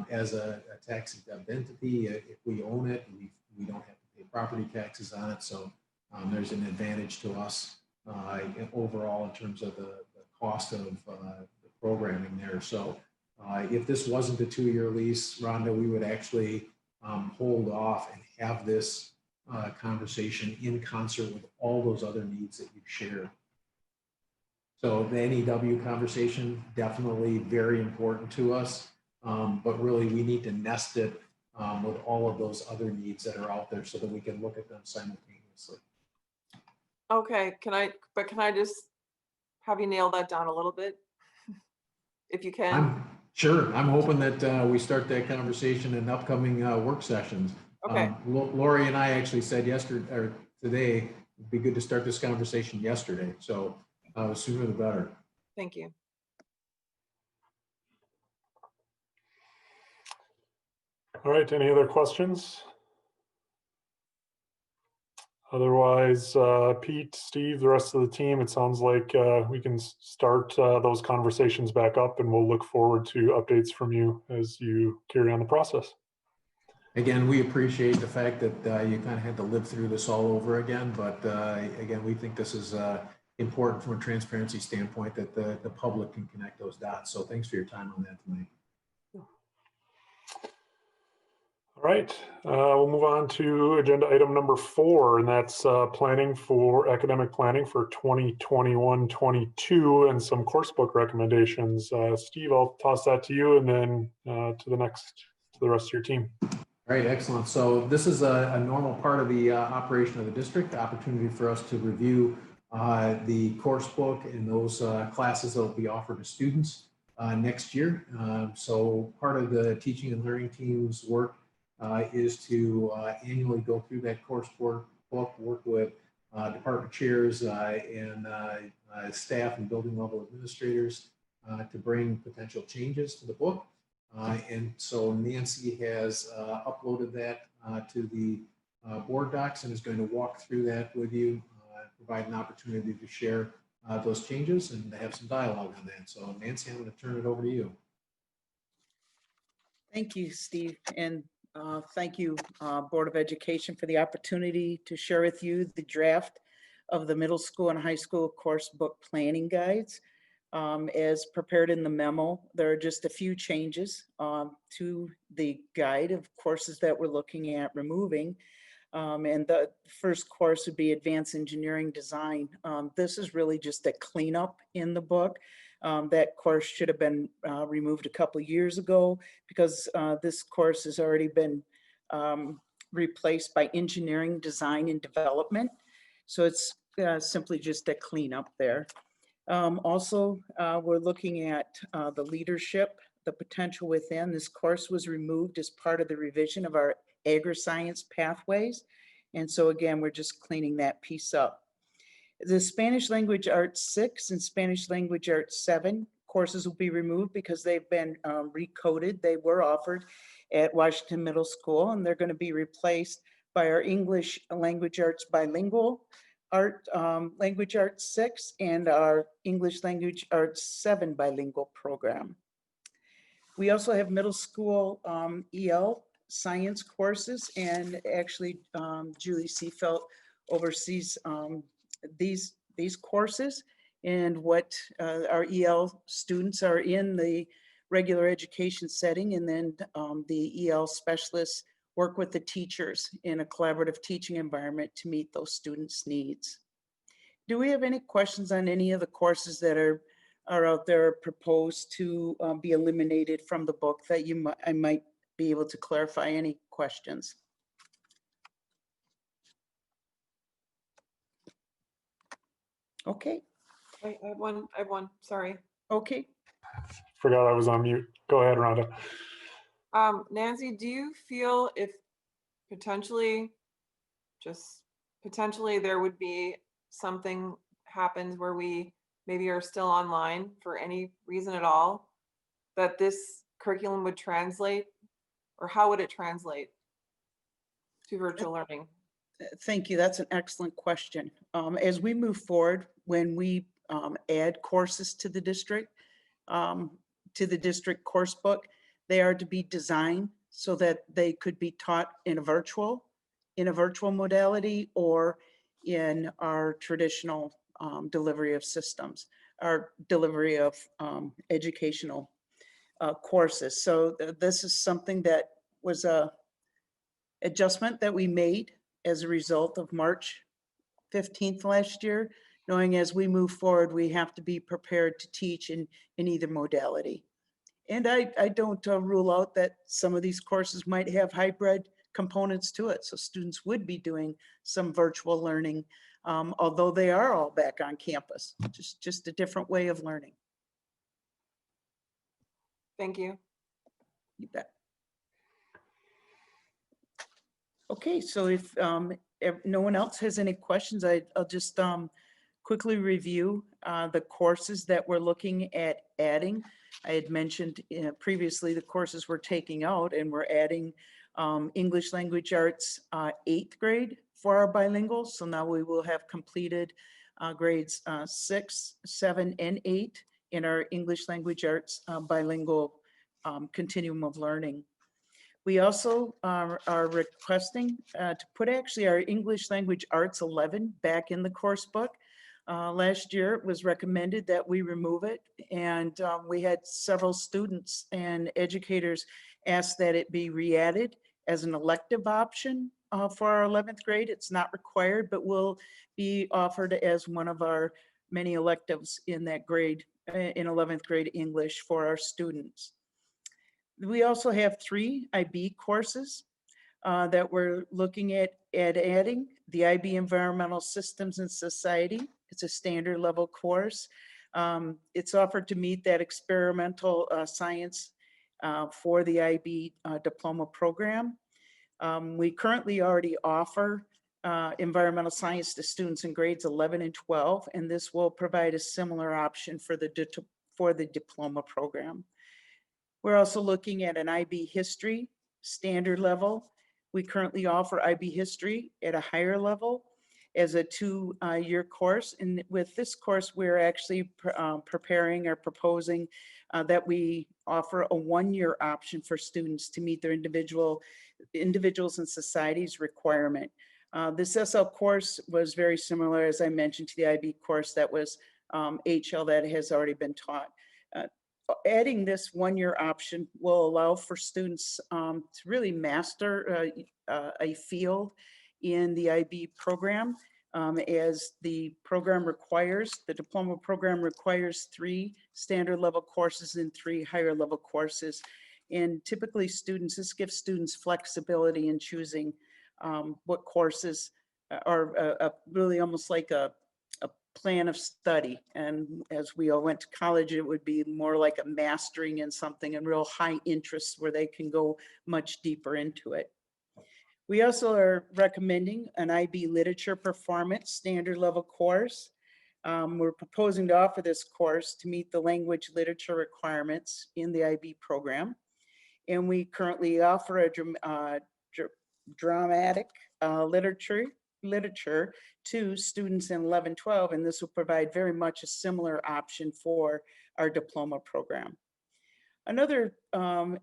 As a tax-exempt entity, if we own it, we don't have to pay property taxes on it. So there's an advantage to us overall in terms of the cost of the programming there. So if this wasn't a 2-year lease, Rhonda, we would actually hold off and have this conversation in concert with all those other needs that you've shared. So the NEW conversation, definitely very important to us, but really we need to nest it with all of those other needs that are out there so that we can look at them simultaneously. Okay, can I just have you nail that down a little bit, if you can? Sure. I'm hoping that we start that conversation in upcoming work sessions. Okay. Lori and I actually said yesterday or today it'd be good to start this conversation yesterday. So the sooner the better. Thank you. All right, any other questions? Otherwise, Pete, Steve, the rest of the team, it sounds like we can start those conversations back up and we'll look forward to updates from you as you carry on the process. Again, we appreciate the fact that you kind of had to live through this all over again, but again, we think this is important from a transparency standpoint that the public can connect those dots. So thanks for your time on that tonight. All right, we'll move on to agenda item number 4, and that's academic planning for 2021-22 and some course book recommendations. Steve, I'll toss that to you and then to the rest of your team. All right, excellent. So this is a normal part of the operation of the district, the opportunity for us to review the course book and those classes that will be offered to students next year. So part of the teaching and learning team's work is to annually go through that course book, work with department chairs and staff and building level administrators to bring potential changes to the book. And so Nancy has uploaded that to the board docs and is going to walk through that with you, provide an opportunity to share those changes and to have some dialogue on that. So Nancy, I'm going to turn it over to you. Thank you, Steve. And thank you, Board of Education, for the opportunity to share with you the draft of the middle school and high school course book planning guides. As prepared in the memo, there are just a few changes to the guide of courses that we're looking at removing. And the first course would be Advanced Engineering Design. This is really just a cleanup in the book. That course should have been removed a couple of years ago because this course has already been replaced by Engineering Design and Development. So it's simply just a cleanup there. Also, we're looking at the leadership, the potential within. This course was removed as part of the revision of our agri-science pathways. And so again, we're just cleaning that piece up. The Spanish Language Arts 6 and Spanish Language Arts 7 courses will be removed because they've been recoded. They were offered at Washington Middle School and they're going to be replaced by our English Language Arts Bilingual Language Arts 6 and our English Language Arts 7 bilingual program. We also have middle school EL science courses, and actually Julie Seefeld oversees these courses, and what our EL students are in the regular education setting, and then the EL specialists work with the teachers in a collaborative teaching environment to meet those students' needs. Do we have any questions on any of the courses that are out there proposed to be eliminated from the book that I might be able to clarify any questions? Okay. I have one, sorry. Okay. Forgot I was on mute. Go ahead, Rhonda. Nancy, do you feel if potentially, just potentially, there would be something happens where we maybe are still online for any reason at all, that this curriculum would translate, or how would it translate to virtual learning? Thank you. That's an excellent question. As we move forward, when we add courses to the district course book, they are to be designed so that they could be taught in a virtual modality or in our traditional delivery of systems, our delivery of educational courses. So this is something that was a adjustment that we made as a result of March 15th last year, knowing as we move forward, we have to be prepared to teach in either modality. And I don't rule out that some of these courses might have hybrid components to it. So students would be doing some virtual learning, although they are all back on campus, just a different way of learning. Thank you. You bet. Okay, so if no one else has any questions, I'll just quickly review the courses that we're looking at adding. I had mentioned previously the courses we're taking out, and we're adding English Language Arts 8th grade for our bilinguals. So now we will have completed grades 6, 7, and 8 in our English Language Arts bilingual continuum of learning. We also are requesting to put actually our English Language Arts 11 back in the course book. Last year it was recommended that we remove it, and we had several students and educators ask that it be re-added as an elective option for our 11th grade. It's not required, but will be offered as one of our many electives in that grade, in 11th grade English for our students. We also have 3 IB courses that we're looking at adding. The IB Environmental Systems and Society. It's a standard level course. It's offered to meet that experimental science for the IB diploma program. We currently already offer environmental science to students in grades 11 and 12, and this will provide a similar option for the diploma program. We're also looking at an IB history standard level. We currently offer IB history at a higher level as a 2-year course. And with this course, we're actually preparing or proposing that we offer a 1-year option for students to meet their individuals and societies requirement. This SL course was very similar, as I mentioned, to the IB course that was HL that has already been taught. Adding this 1-year option will allow for students to really master a field in the IB program, as the program requires, the diploma program requires 3 standard level courses and 3 higher level courses. And typically this gives students flexibility in choosing what courses are really almost like a plan of study. And as we all went to college, it would be more like a mastering in something and real high interest where they can go much deeper into it. We also are recommending an IB Literature Performance standard level course. We're proposing to offer this course to meet the language literature requirements in the IB program. And we currently offer a dramatic literature to students in 11-12, and this will provide very much a similar option for our diploma program. Another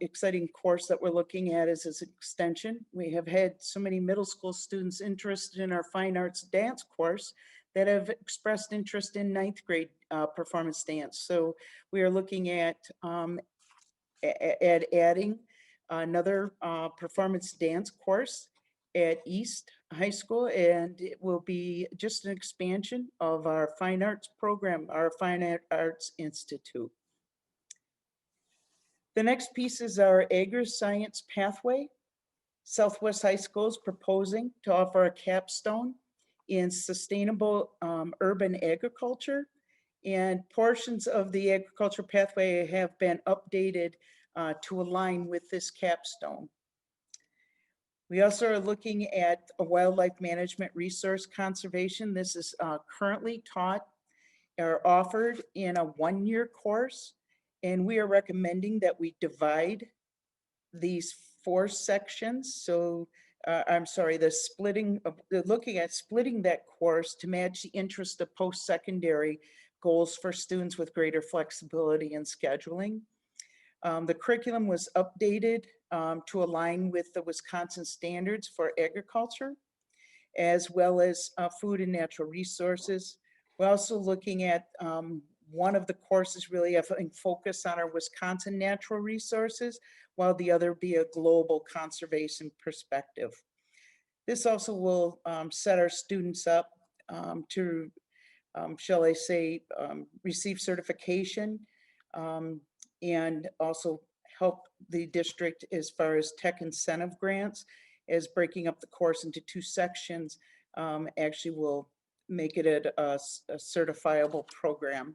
exciting course that we're looking at is this extension. We have had so many middle school students interested in our fine arts dance course that have expressed interest in 9th grade performance dance. So we are looking at adding another performance dance course at East High School, and it will be just an expansion of our fine arts program, our Fine Arts Institute. The next piece is our agri-science pathway. Southwest High School is proposing to offer a capstone in sustainable urban agriculture, and portions of the agriculture pathway have been updated to align with this capstone. We also are looking at a wildlife management resource conservation. This is currently taught or offered in a one-year course, and we are recommending that we divide these 4 sections. So I'm sorry, looking at splitting that course to match the interest of post-secondary goals for students with greater flexibility in scheduling. The curriculum was updated to align with the Wisconsin standards for agriculture, as well as food and natural resources. We're also looking at one of the courses really having focus on our Wisconsin natural resources, while the other be a global conservation perspective. This also will set our students up to, shall I say, receive certification and also help the district as far as tech incentive grants, as breaking up the course into 2 sections actually will make it a certifiable program.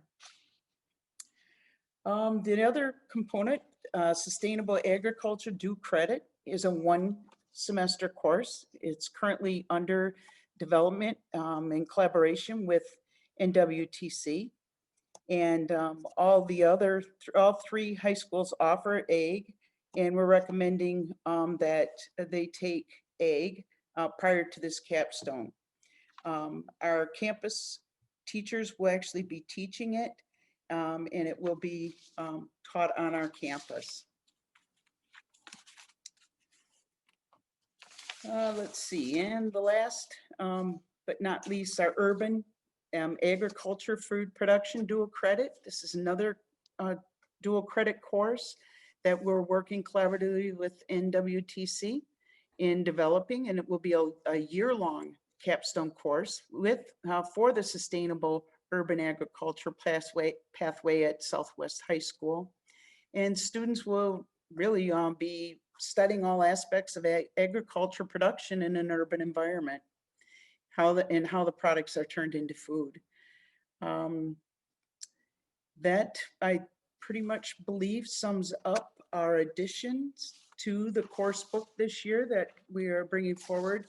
The other component, Sustainable Agriculture Due Credit, is a 1-semester course. It's currently under development in collaboration with NWTC. And all 3 high schools offer ag, and we're recommending that they take ag prior to this capstone. Our campus teachers will actually be teaching it, and it will be taught on our campus. Let's see, and the last but not least, our urban agriculture food production dual credit. This is another dual credit course that we're working collaboratively with NWTC in developing, and it will be a year-long capstone course with for the sustainable urban agriculture pathway at Southwest High School. And students will really be studying all aspects of agriculture production in an urban environment, how the products are turned into food. That I pretty much believe sums up our additions to the course book this year that we are bringing forward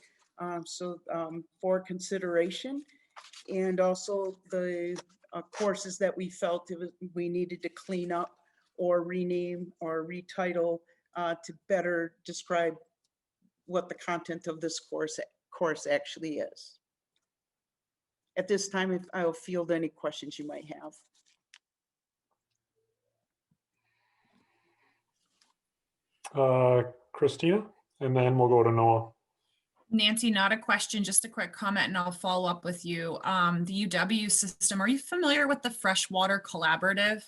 for consideration, and also the courses that we felt we needed to clean up or rename or retitle to better describe what the content of this course actually is. At this time, I'll field any questions you might have. Kristina, and then we'll go to Noah. Nancy, not a question, just a quick comment, and I'll follow up with you. The UW system, are you familiar with the Freshwater Collaborative?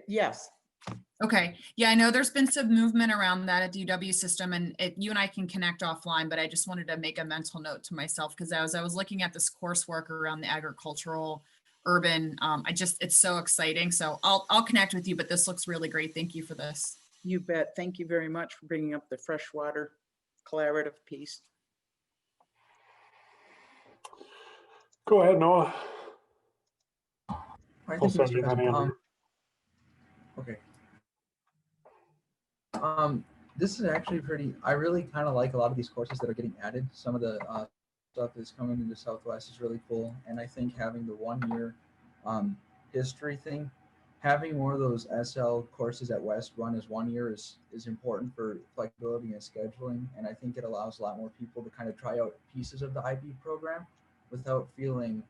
Yes. Okay. Yeah, I know there's been some movement around that at the UW system, and you and I can connect offline, but I just wanted to make a mental note to myself because as I was looking at this coursework around the agricultural urban, it's so exciting. So I'll connect with you, but this looks really great. Thank you for this. You bet. Thank you very much for bringing up the Freshwater Collaborative piece. Go ahead, Noah. I'll send you that, Andrew. Okay. This is actually I really kind of like a lot of these courses that are getting added. Some of the stuff that's coming into Southwest is really cool. And I think having the 1-year history thing, having more of those SL courses at West run as 1 year is important for flexibility and scheduling. And I think it allows a lot more people to kind of try out pieces of the IB program without feeling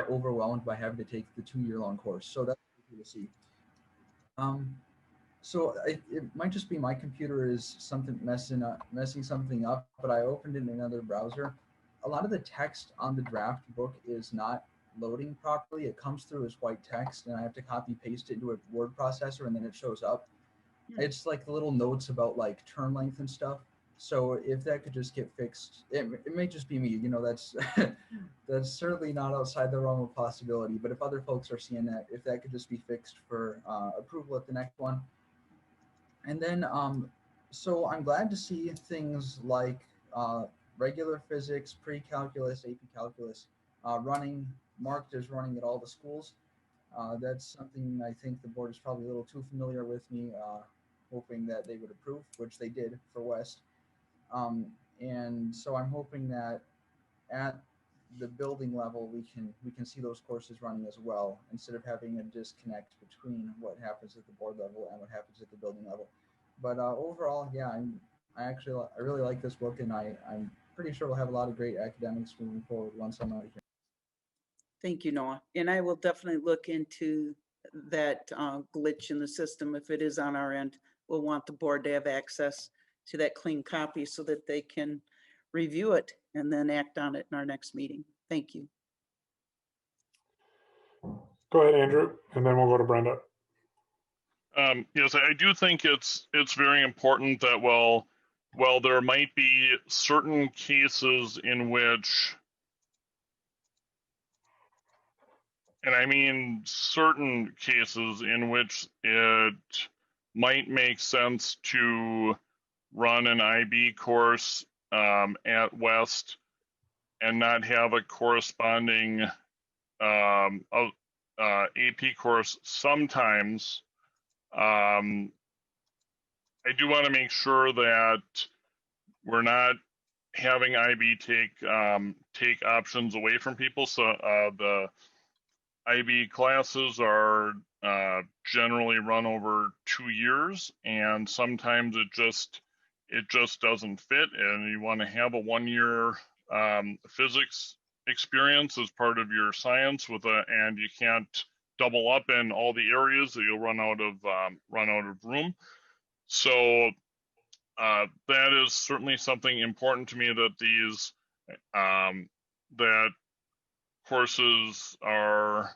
overwhelmed by having to take the 2-year-long course. So that's cool to see. So it might just be my computer is messing something up, but I opened it in another browser. A lot of the text on the draft book is not loading properly. It comes through as white text, and I have to copy paste it into a word processor, and then it shows up. It's like the little notes about like term length and stuff. So if that could just get fixed, it may just be me, you know, that's that's certainly not outside the realm of possibility. But if other folks are seeing that, if that could just be fixed for approval at the next one. And then, so I'm glad to see things like regular physics, pre-calculus, AP calculus marked as running at all the schools. That's something I think the board is probably a little too familiar with me, hoping that they would approve, which they did for West. And so I'm hoping that at the building level, we can see those courses running as well, instead of having a disconnect between what happens at the board level and what happens at the building level. But overall, yeah, I really like this book, and I'm pretty sure we'll have a lot of great academics moving forward once I'm out of here. Thank you, Noah. And I will definitely look into that glitch in the system. If it is on our end, we'll want the board to have access to that clean copy so that they can review it and then act on it in our next meeting. Thank you. Go ahead, Andrew, and then we'll go to Brenda. Yes, I do think it's very important that while there might be certain cases in which, and I mean certain cases in which it might make sense to run an IB course at West and not have a corresponding AP course sometimes. I do want to make sure that we're not having IB take options away from people. So the IB classes are generally run over 2 years, and sometimes it just doesn't fit, and you want to have a 1-year physics experience as part of your science and you can't double up in all the areas that you'll run out of room. So that is certainly something important to me, that these that courses are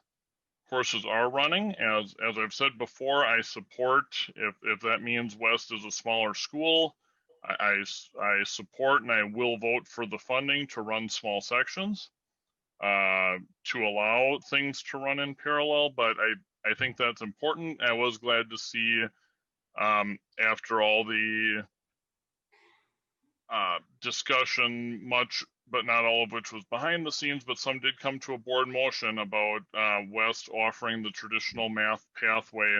running. As I've said before, I support, if that means West is a smaller school, I support and I will vote for the funding to run small sections, to allow things to run in parallel. But I think that's important. I was glad to see, after all the discussion, much but not all of which was behind the scenes, but some did come to a board motion about West offering the traditional math pathway.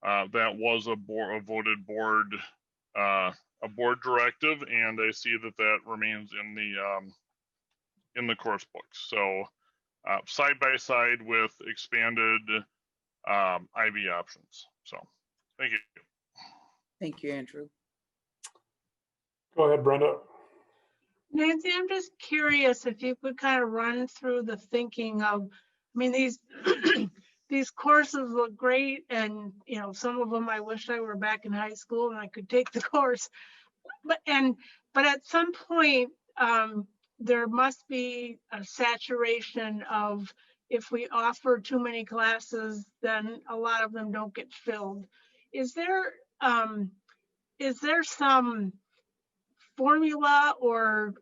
That was a voted board directive, and I see that remains in the course book. So side by side with expanded IB options. So thank you. Thank you, Andrew. Go ahead, Brenda. Nancy, I'm just curious if you could kind of run through the thinking of, I mean, these courses look great, and you know, some of them I wish I were back in high school and I could take the course. But at some point, there must be a saturation of, if we offer too many classes, then a lot of them don't get filled. Is there some formula or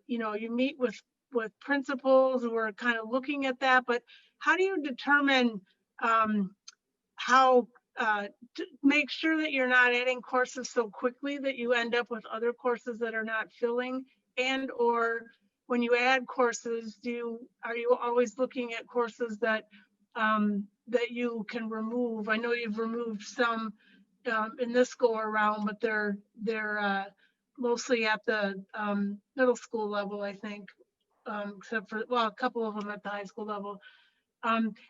you know, you meet with principals who are kind of looking at that, but how do you determine how to make sure that you're not adding courses so quickly that you end up with other courses that are not filling? And or when you add courses, are you always looking at courses that that you can remove? I know you've removed some in this go around, but they're mostly at the middle school level, I think, except for, well, a couple of them at the high school level.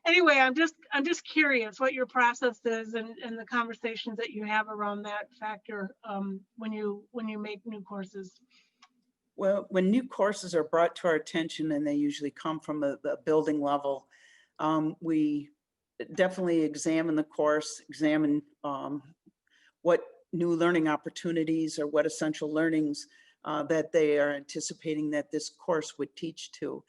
Anyway, I'm just curious what your process is and the conversations that you have around that factor when you make new courses. Well, when new courses are brought to our attention, and they usually come from the building level, we definitely examine the course, examine what new learning opportunities or what essential learnings that they are anticipating that this course would teach to.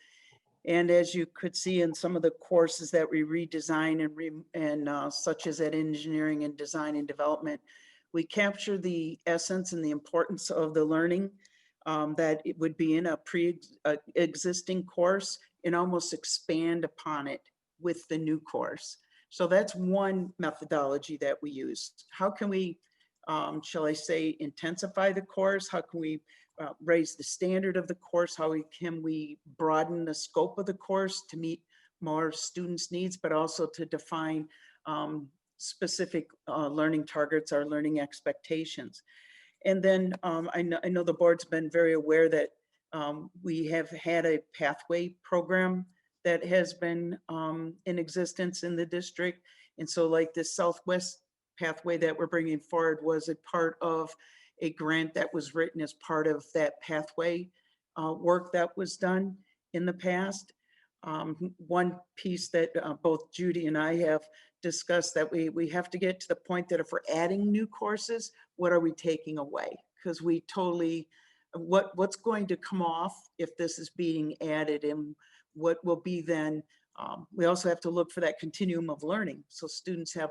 And as you could see in some of the courses that we redesign and such as at engineering and design and development, we capture the essence and the importance of the learning that it would be in a existing course and almost expand upon it with the new course. So that's one methodology that we use. How can we, shall I say, intensify the course? How can we raise the standard of the course? How can we broaden the scope of the course to meet more students' needs, but also to define specific learning targets or learning expectations? And then I know the board's been very aware that we have had a pathway program that has been in existence in the district. And so like this Southwest pathway that we're bringing forward was a part of a grant that was written as part of that pathway work that was done in the past. One piece that both Judy and I have discussed, that we have to get to the point that if we're adding new courses, what are we taking away? Because we totally, what's going to come off if this is being added, and what will be then, we also have to look for that continuum of learning. So students have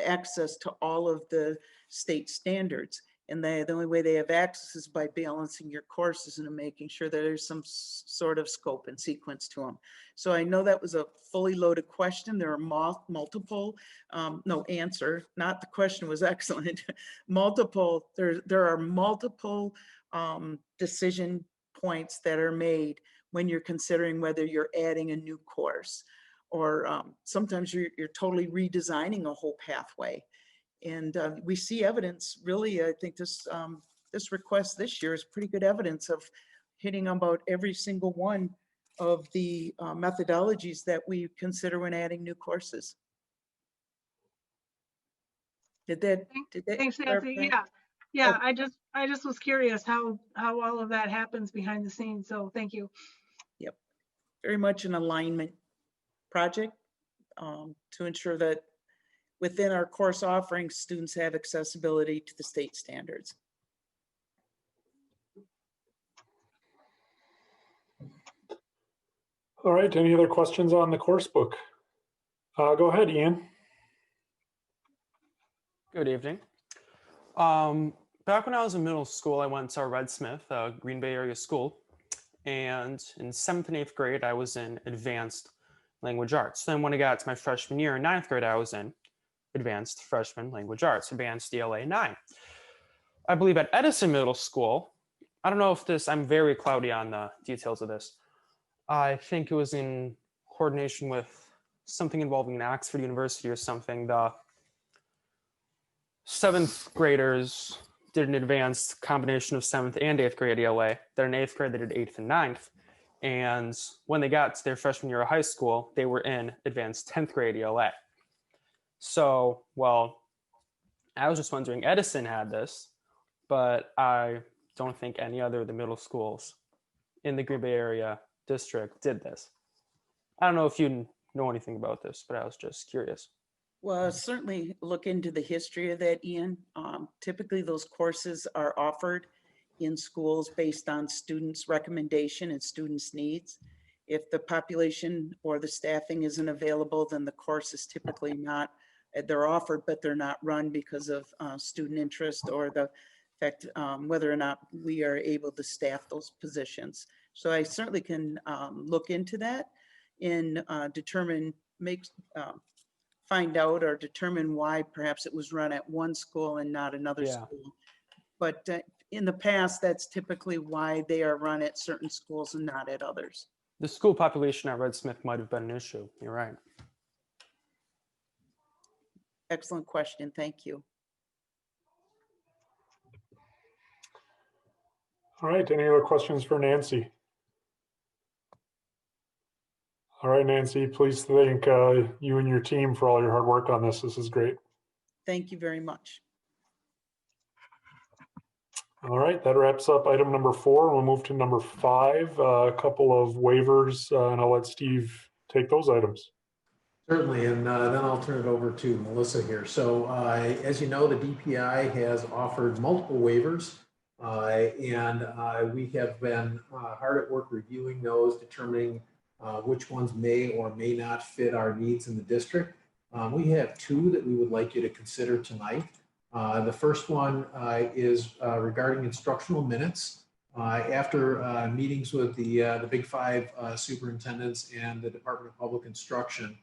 access to all of the state standards. And the only way they have access is by balancing your courses and making sure that there's some sort of scope and sequence to them. So I know that was a fully loaded question. There are multiple, no answer, not the question was excellent. Multiple, there are multiple decision points that are made when you're considering whether you're adding a new course, or sometimes you're totally redesigning a whole pathway. And we see evidence, really, I think this request this year is pretty good evidence of hitting about every single one of the methodologies that we consider when adding new courses. Did that Thanks, Nancy. clarify? Yeah. I just was curious how all of that happens behind the scenes. So thank you. Yep, very much an alignment project to ensure that within our course offerings, students have accessibility to the state standards. All right, any other questions on the course book? Go ahead, Ian. Good evening. Back when I was in middle school, I went to Red Smith, a Green Bay area school. And in 7th and 8th grade, I was in advanced language arts. Then when I got to my freshman year in 9th grade, I was in advanced freshman language arts, advanced ELA 9. I believe at Edison Middle School, I don't know if this, I'm very cloudy on the details of this. I think it was in coordination with something involving Oxford University or something. The 7th graders did an advanced combination of 7th and 8th grade ELA. Then in 8th grade, they did 8th and 9th. And when they got to their freshman year of high school, they were in advanced 10th grade ELA. So, well, I was just wondering, Edison had this, but I don't think any other of the middle schools in the Green Bay area district did this. I don't know if you know anything about this, but I was just curious. Well, certainly look into the history of that, Ian. Typically, those courses are offered in schools based on students' recommendation and students' needs. If the population or the staffing isn't available, then the course is typically not, they're offered, but they're not run because of student interest or the fact whether or not we are able to staff those positions. So I certainly can look into that and determine, find out or determine why perhaps it was run at one school and not another school. But in the past, that's typically why they are run at certain schools and not at others. The school population at Red Smith might have been an issue. You're right. Excellent question. Thank you. All right, any other questions for Nancy? All right, Nancy, please thank you and your team for all your hard work on this. This is great. Thank you very much. All right, that wraps up item number 4. We'll move to number 5, a couple of waivers, and I'll let Steve take those items. Certainly, and then I'll turn it over to Melissa here. So as you know, the DPI has offered multiple waivers, and we have been hard at work reviewing those, determining which ones may or may not fit our needs in the district. We have 2 that we would like you to consider tonight. The first one is regarding instructional minutes. After meetings with the Big Five superintendents and the Department of Public Instruction,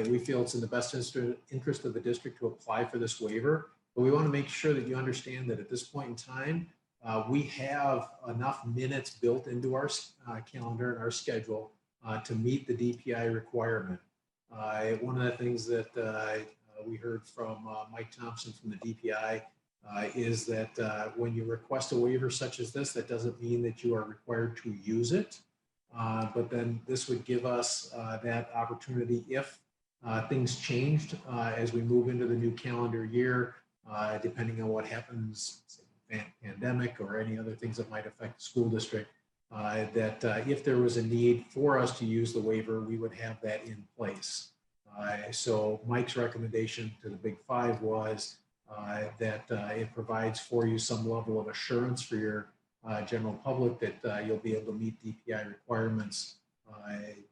we feel it's in the best interest of the district to apply for this waiver. But we want to make sure that you understand that at this point in time, we have enough minutes built into our calendar and our schedule to meet the DPI requirement. One of the things that we heard from Mike Thompson from the DPI is that when you request a waiver such as this, that doesn't mean that you are required to use it. But then this would give us that opportunity if things changed as we move into the new calendar year, depending on what happens, pandemic or any other things that might affect the school district, that if there was a need for us to use the waiver, we would have that in place. So Mike's recommendation to the Big Five was that it provides for you some level of assurance for your general public that you'll be able to meet DPI requirements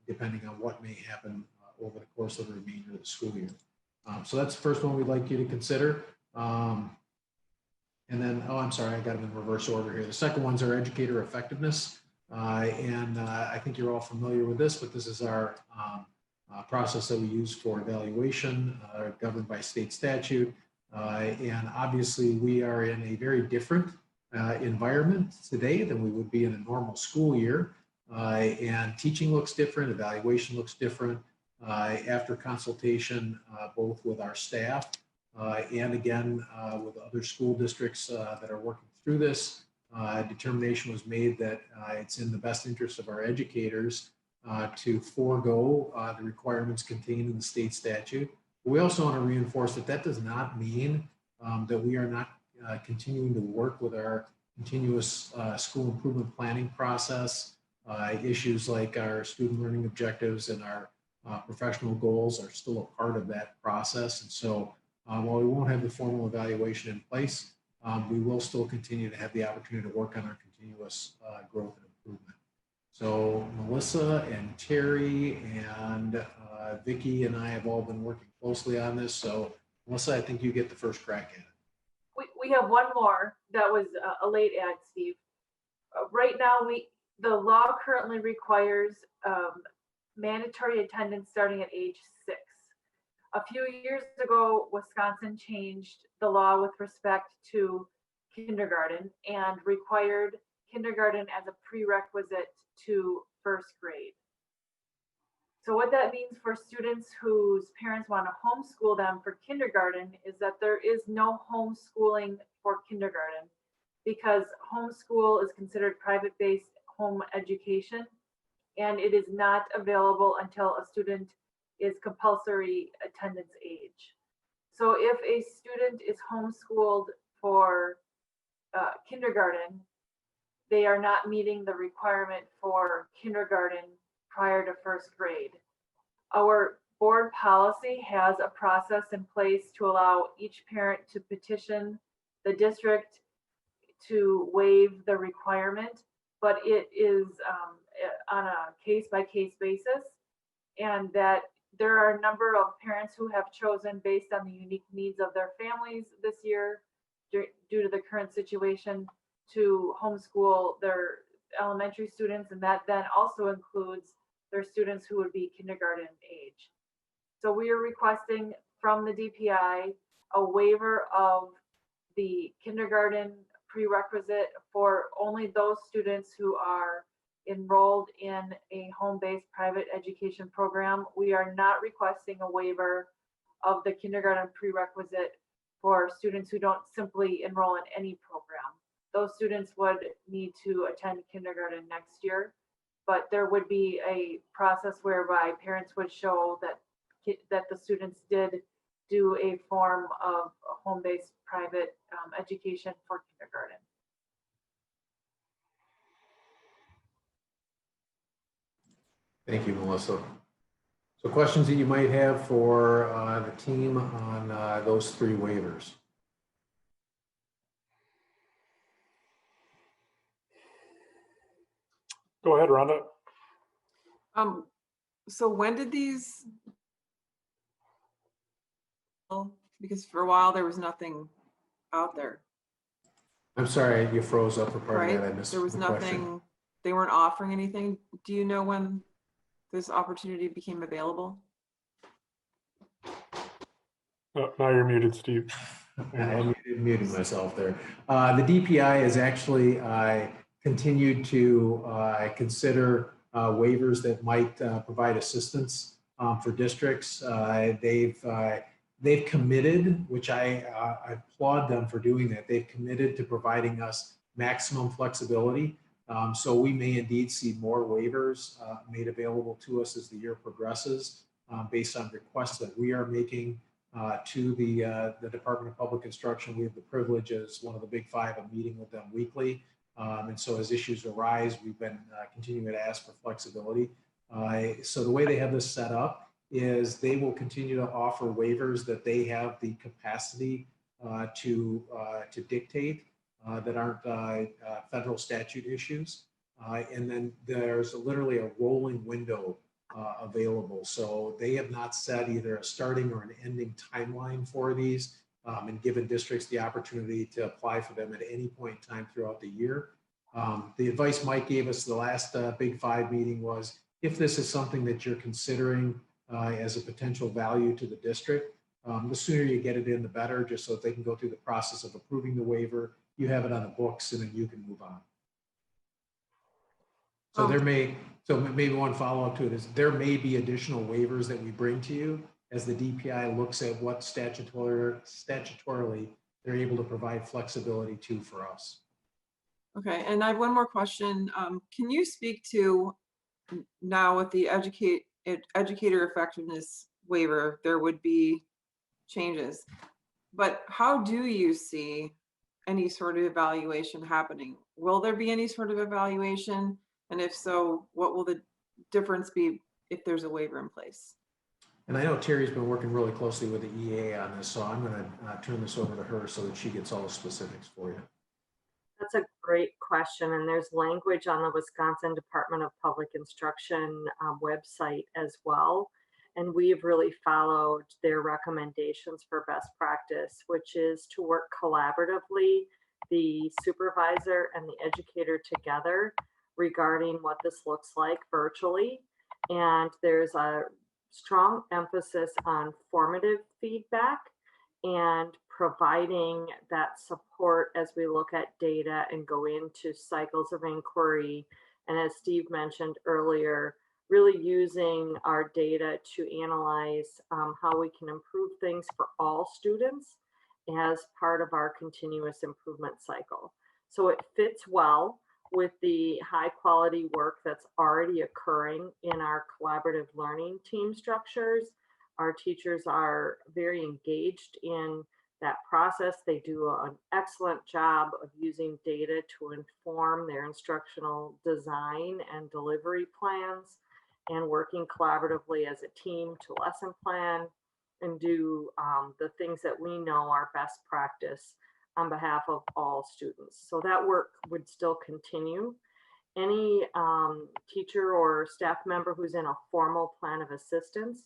depending on what may happen over the course of the remainder of the school year. So that's the first one we'd like you to consider. And then, oh, I'm sorry, I got them in reverse order here. The second one's our educator effectiveness. I think you're all familiar with this, but this is our process that we use for evaluation, governed by state statute. And obviously we are in a very different environment today than we would be in a normal school year. And teaching looks different, evaluation looks different. After consultation, both with our staff and again with other school districts that are working through this, determination was made that it's in the best interest of our educators to forego the requirements contained in the state statute. We also want to reinforce that that does not mean that we are not continuing to work with our continuous school improvement planning process. Issues like our student learning objectives and our professional goals are still a part of that process. And so while we won't have the formal evaluation in place, we will still continue to have the opportunity to work on our continuous growth and improvement. So Melissa and Terry and Vicki and I have all been working closely on this. So Melissa, I think you get the first crack at it. We have one more that was a late add, Steve. Right now, the law currently requires mandatory attendance starting at age 6. A few years ago, Wisconsin changed the law with respect to kindergarten and required kindergarten as a prerequisite to first grade. So what that means for students whose parents want to homeschool them for kindergarten is that there is no homeschooling for kindergarten because homeschool is considered private-based home education, and it is not available until a student is compulsory attendance age. So if a student is homeschooled for kindergarten, they are not meeting the requirement for kindergarten prior to first grade. Our board policy has a process in place to allow each parent to petition the district to waive the requirement, but it is on a case-by-case basis, and that there are a number of parents who have chosen, based on the unique needs of their families this year, due to the current situation, to homeschool their elementary students, and that then also includes their students who would be kindergarten age. So we are requesting from the DPI a waiver of the kindergarten prerequisite for only those students who are enrolled in a home-based private education program. We are not requesting a waiver of the kindergarten prerequisite for students who don't simply enroll in any program. Those students would need to attend kindergarten next year, but there would be a process whereby parents would show that the students did do a form of home-based private education for kindergarten. Thank you, Melissa. So questions that you might have for the team on those 3 waivers? Go ahead, Rhonda. So when did these, because for a while there was nothing out there, I'm sorry, you froze up for part of that. I right? missed There was the question. nothing, they weren't offering anything. Do you know when this opportunity became available? Oh, now you're muted, Steve. I muted myself there. The DPI has actually continued to consider waivers that might provide assistance for districts. They've committed, which I applaud them for doing that. They've committed to providing us maximum flexibility. So we may indeed see more waivers made available to us as the year progresses based on requests that we are making to the Department of Public Instruction. We have the privilege as one of the big five of meeting with them weekly. And so as issues arise, we've been continuing to ask for flexibility. So the way they have this set up is they will continue to offer waivers that they have the capacity to dictate that aren't federal statute issues. And then there's literally a rolling window available. So they have not set either a starting or an ending timeline for these and given districts the opportunity to apply for them at any point in time throughout the year. The advice Mike gave us the last Big Five meeting was, if this is something that you're considering as a potential value to the district, the sooner you get it in, the better, just so that they can go through the process of approving the waiver. You have it on the books and then you can move on. So maybe one follow-up to it is there may be additional waivers that we bring to you as the DPI looks at what statutorily they're able to provide flexibility to for us. Okay, and I have one more question. Can you speak to now with the educator effectiveness waiver, there would be changes, but how do you see any sort of evaluation happening? Will there be any sort of evaluation? And if so, what will the difference be if there's a waiver in place? And I know Terry's been working really closely with the EA on this, so I'm going to turn this over to her so that she gets all the specifics for you. That's a great question, and there's language on the Wisconsin Department of Public Instruction website as well. And we've really followed their recommendations for best practice, which is to work collaboratively, the supervisor and the educator together regarding what this looks like virtually. And there's a strong emphasis on formative feedback and providing that support as we look at data and go into cycles of inquiry. And as Steve mentioned earlier, really using our data to analyze how we can improve things for all students as part of our continuous improvement cycle. So it fits well with the high quality work that's already occurring in our collaborative learning team structures. Our teachers are very engaged in that process. They do an excellent job of using data to inform their instructional design and delivery plans, and working collaboratively as a team to lesson plan and do the things that we know are best practice on behalf of all students. So that work would still continue. Any teacher or staff member who's in a formal plan of assistance,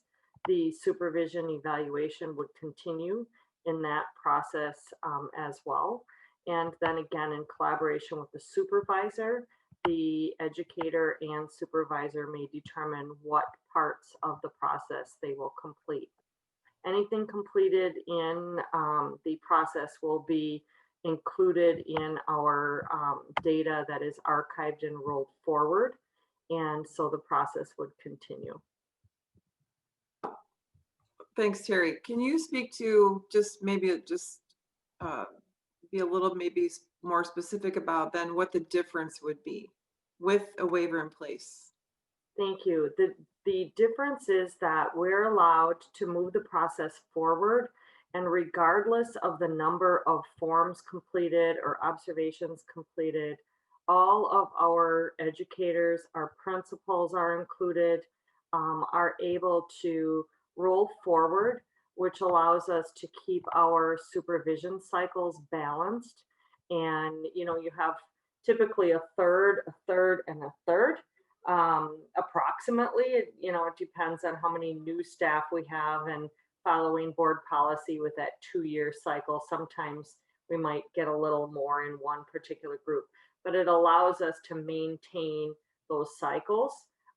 the supervision evaluation would continue in that process as well. And then again, in collaboration with the supervisor, the educator and supervisor may determine what parts of the process they will complete. Anything completed in the process will be included in our data that is archived and rolled forward. And so the process would continue. Thanks, Terry. Can you speak to just maybe be a little maybe more specific about then what the difference would be with a waiver in place? Thank you. The difference is that we're allowed to move the process forward, and regardless of the number of forms completed or observations completed, all of our educators, our principals are included, are able to roll forward, which allows us to keep our supervision cycles balanced. And, you know, you have typically a third, and a third. Approximately, it depends on how many new staff we have, and following board policy with that 2-year cycle, sometimes we might get a little more in one particular group, but it allows us to maintain those cycles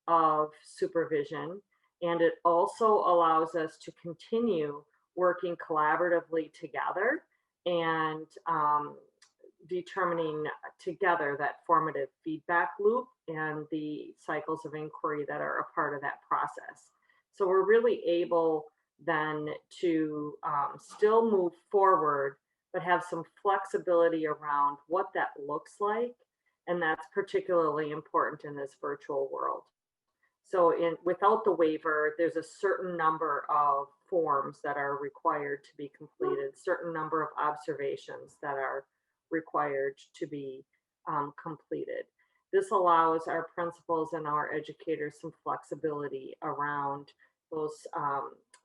of supervision. And it also allows us to continue working collaboratively together and determining together that formative feedback loop and the cycles of inquiry that are a part of that process. So we're really able then to still move forward, but have some flexibility around what that looks like. And that's particularly important in this virtual world. So without the waiver, there's a certain number of forms that are required to be completed, certain number of observations that are required to be completed. This allows our principals and our educators some flexibility around those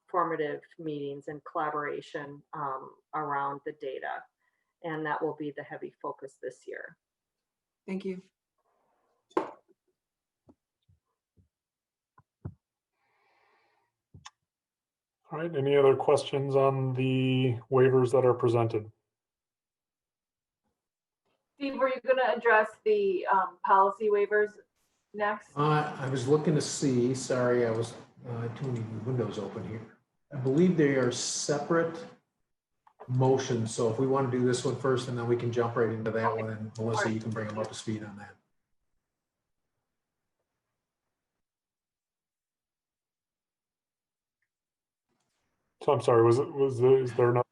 formative meetings and collaboration around the data. And that will be the heavy focus this year. Thank you. All right, any other questions on the waivers that are presented? Steve, were you going to address the policy waivers next? I was looking to see, sorry, I was too many windows open here. I believe they are separate motions. So if we want to do this one first and then we can jump right into that one, and Melissa, you can bring them up to speed on that. So I'm sorry, is there another?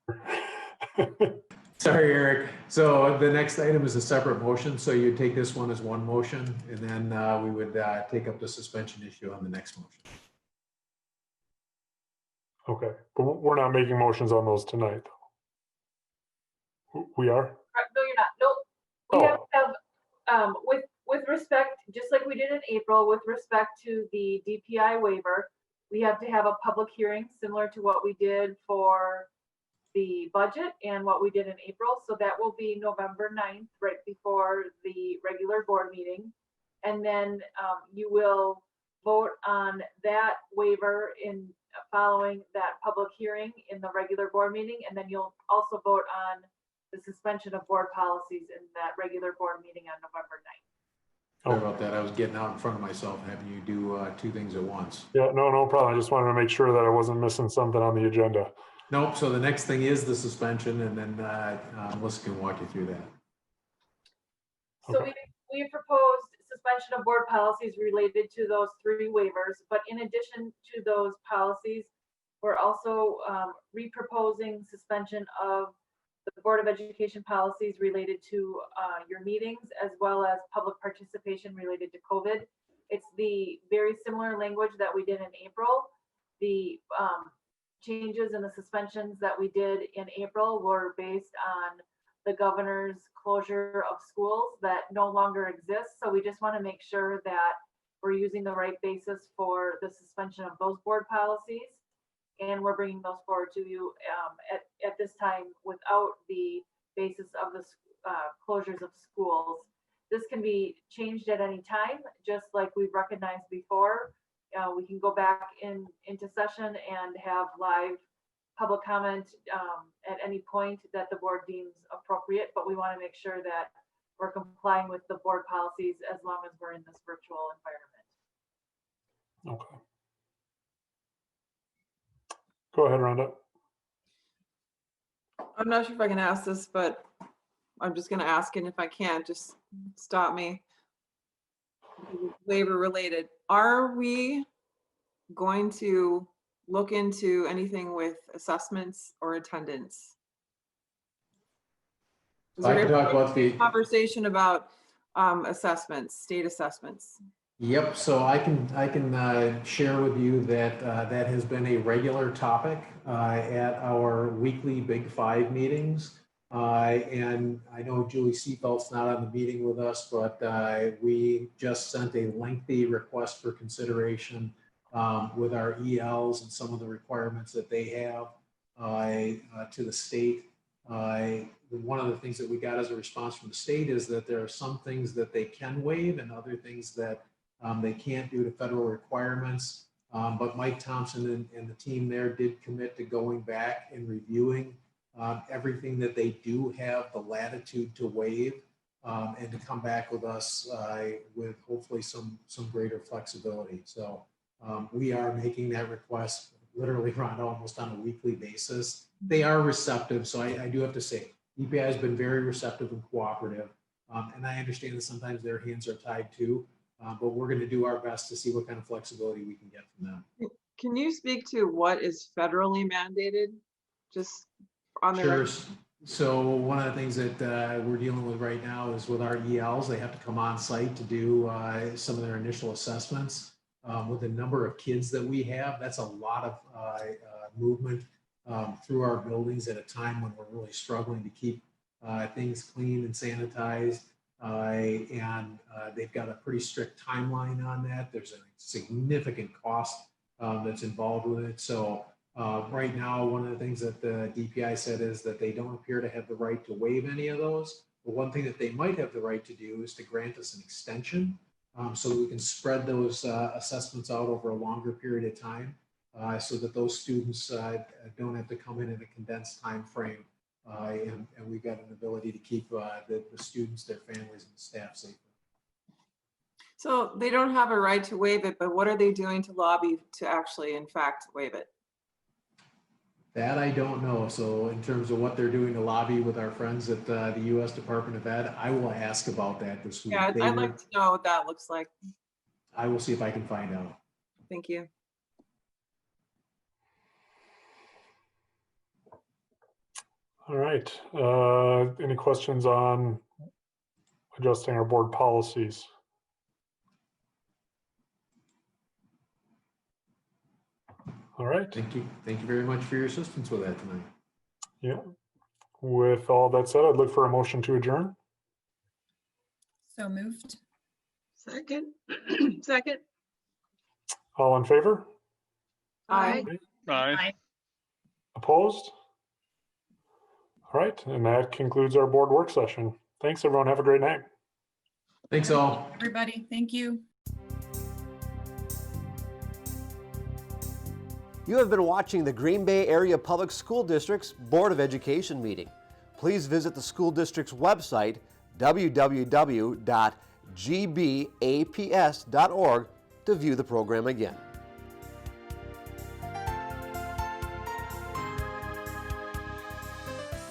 Sorry, Eric. So the next item is a separate motion. So you take this one as one motion, and then we would take up the suspension issue on the next motion. Okay, but we're not making motions on those tonight, though. We are? No, you're not. Nope. We have to have, with respect, just like we did in April, with respect to the DPI waiver, we have to have a public hearing similar to what we did for the budget and what we did in April. So that will be November 9th, right before the regular board meeting. And then you will vote on that waiver in following that public hearing in the regular board meeting. And then you'll also vote on the suspension of board policies in that regular board meeting on November 9th. Sorry about that. I was getting out in front of myself and having you do two things at once. Yeah, no problem. I just wanted to make sure that I wasn't missing something on the agenda. Nope. So the next thing is the suspension, and then Melissa can walk you through that. So we proposed suspension of board policies related to those three waivers, but in addition to those policies, we're also re-proposing suspension of the Board of Education policies related to your meetings, as well as public participation related to COVID. It's the very similar language that we did in April. The changes and the suspensions that we did in April were based on the governor's closure of schools that no longer exist. So we just want to make sure that we're using the right basis for the suspension of those board policies. And we're bringing those forward to you at this time without the basis of the closures of schools. This can be changed at any time, just like we've recognized before. We can go back into session and have live public comment at any point that the board deems appropriate, but we want to make sure that we're complying with the board policies as long as we're in this virtual environment. Okay. Go ahead, Rhonda. I'm not sure if I can ask this, but I'm just going to ask, and if I can't, just stop me. Waiver related. Are we going to look into anything with assessments or attendance? I can talk about the conversation about assessments, state assessments. Yep. So I can share with you that that has been a regular topic at our weekly Big Five meetings. And I know Julie Seefeld's not on the meeting with us, but we just sent a lengthy request for consideration with our ELs and some of the requirements that they have to the state. One of the things that we got as a response from the state is that there are some things that they can waive and other things that they can't due to federal requirements. But Mike Thompson and the team there did commit to going back and reviewing everything that they do have the latitude to waive, and to come back with us with hopefully some greater flexibility. So we are making that request literally around almost on a weekly basis. They are receptive, so I do have to say, DPI has been very receptive and cooperative, and I understand that sometimes their hands are tied too, but we're going to do our best to see what kind of flexibility we can get from them. Can you speak to what is federally mandated? Just on the Sure. record? So one of the things that we're dealing with right now is with our ELs, they have to come on site to do some of their initial assessments. With the number of kids that we have, that's a lot of movement through our buildings at a time when we're really struggling to keep things clean and sanitized. And they've got a pretty strict timeline on that. There's a significant cost that's involved with it. So right now, one of the things that the DPI said is that they don't appear to have the right to waive any of those. But one thing that they might have the right to do is to grant us an extension so that we can spread those assessments out over a longer period of time so that those students don't have to come in a condensed time frame. And we've got an ability to keep the students, their families, and the staff safe. So they don't have a right to waive it, but what are they doing to lobby to actually, in fact, waive it? That I don't know. So in terms of what they're doing to lobby with our friends at the U.S. Department of Ed, I will ask about that this week. Yeah, I'd like to know what that looks like. I will see if I can find out. Thank you. All right. Any questions on adjusting our board policies? All right. Thank you. Thank you very much for your assistance with that tonight. Yeah. With all that said, I'd look for a motion to adjourn. So moved. Second. Second. All in favor? Aye. Aye. Opposed? All right. And that concludes our board work session. Thanks, everyone. Have a great night. Thanks all. Everybody, thank you. You have been watching the Green Bay Area Public School District's Board of Education meeting. Please visit the school district's website, www.gbaps.org, to view the program again.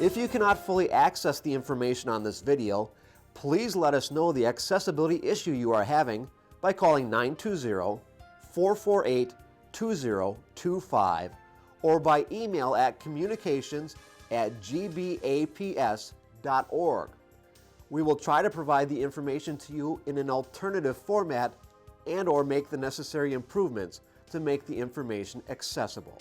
If you cannot fully access the information on this video, please let us know the accessibility issue you are having by calling 920-448-2025 or by email at communications@gbaps.org. We will try to provide the information to you in an alternative format and/or make the necessary improvements to make the information accessible.